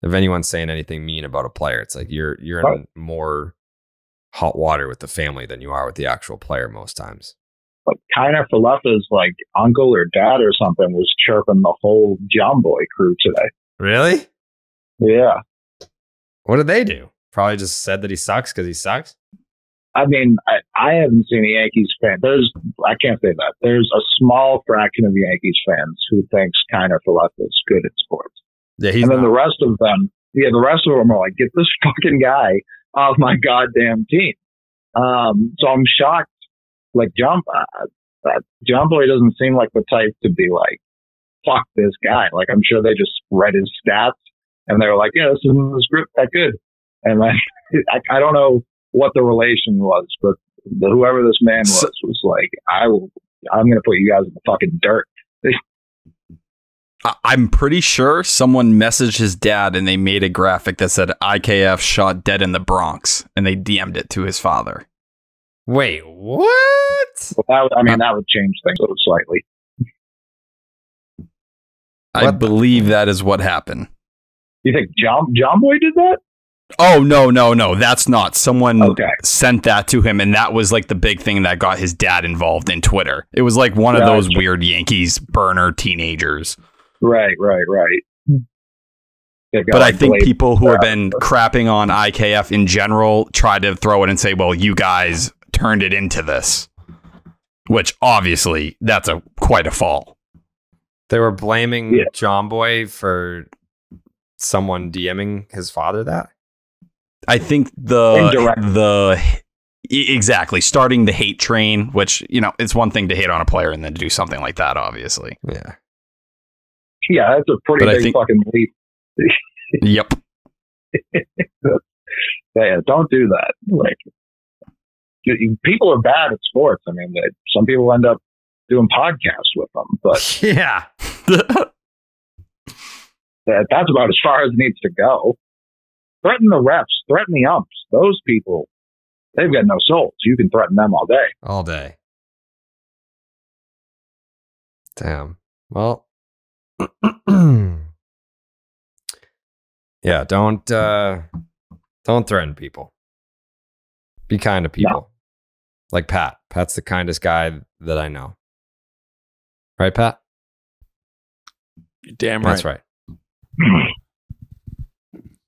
if anyone's saying anything mean about a player, it's like you're in more hot water with the family than you are with the actual player most times. Like Kiner Falefa's like uncle or dad or something was chirping the whole John Boy crew today. Really? Yeah. What did they do? Probably just said that he sucks because he sucks? I mean, I haven't seen a Yankees fan. I can't say that. There's a small fraction of Yankees fans who thinks Kiner Falefa is good at sports. Yeah, and then the rest of them are like, get this fucking guy off my goddamn team. So I'm shocked. Like John Boy doesn't seem like the type to be like, fuck this guy. Like I'm sure they just read his stats and they were like, yeah, this isn't this group that good. And like, I don't know what the relation was, but whoever this man was like, I'm going to put you guys in the fucking dirt. I'm pretty sure someone messaged his dad and they made a graphic that said IKF shot dead in the Bronx and they DM'd it to his father. Wait, what? Well, that would change things slightly. I believe that is what happened. You think John Boy did that? Oh, no. That's not. Someone sent that to him, and that was like the big thing that got his dad involved in Twitter. It was like one of those weird Yankees burner teenagers. Right. But I think people who have been crapping on IKF in general try to throw it and say, well, you guys turned it into this, which obviously that's quite a fall. They were blaming John Boy for someone DMing his father that? I think exactly starting the hate train, which, it's one thing to hate on a player and then to do something like that, obviously. Yeah, that's a pretty big fucking leap. Yep. Yeah, don't do that. Like, people are bad at sports. I mean, some people end up doing podcasts with them, but yeah, that's about as far as it needs to go. Threaten the refs, threaten the umps. Those people, they've got no souls. You can threaten them all day. All day. Damn. Well, yeah, don't threaten people. Be kind to people. No. Like Pat. Pat's the kindest guy that I know. Right, Pat? You're damn right. That's right.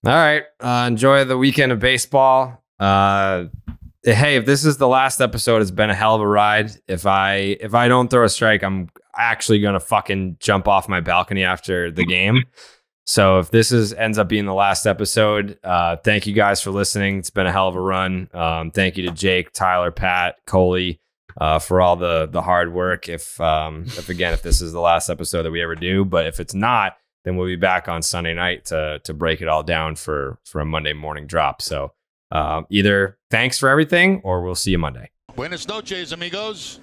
All right. Enjoy the weekend of baseball. Hey, if this is the last episode, it's been a hell of a ride. If I don't throw a strike, I'm actually gonna fucking jump off my balcony after the game. So if this ends up being the last episode, thank you guys for listening. It's been a hell of a run. Thank you to Jake, Tyler, Pat, Coley, for all the hard work. If this is the last episode that we ever do, but if it's not, then we'll be back on Sunday night to break it all down for a Monday morning drop. So either thanks for everything or we'll see you Monday. Buenas noches, amigos.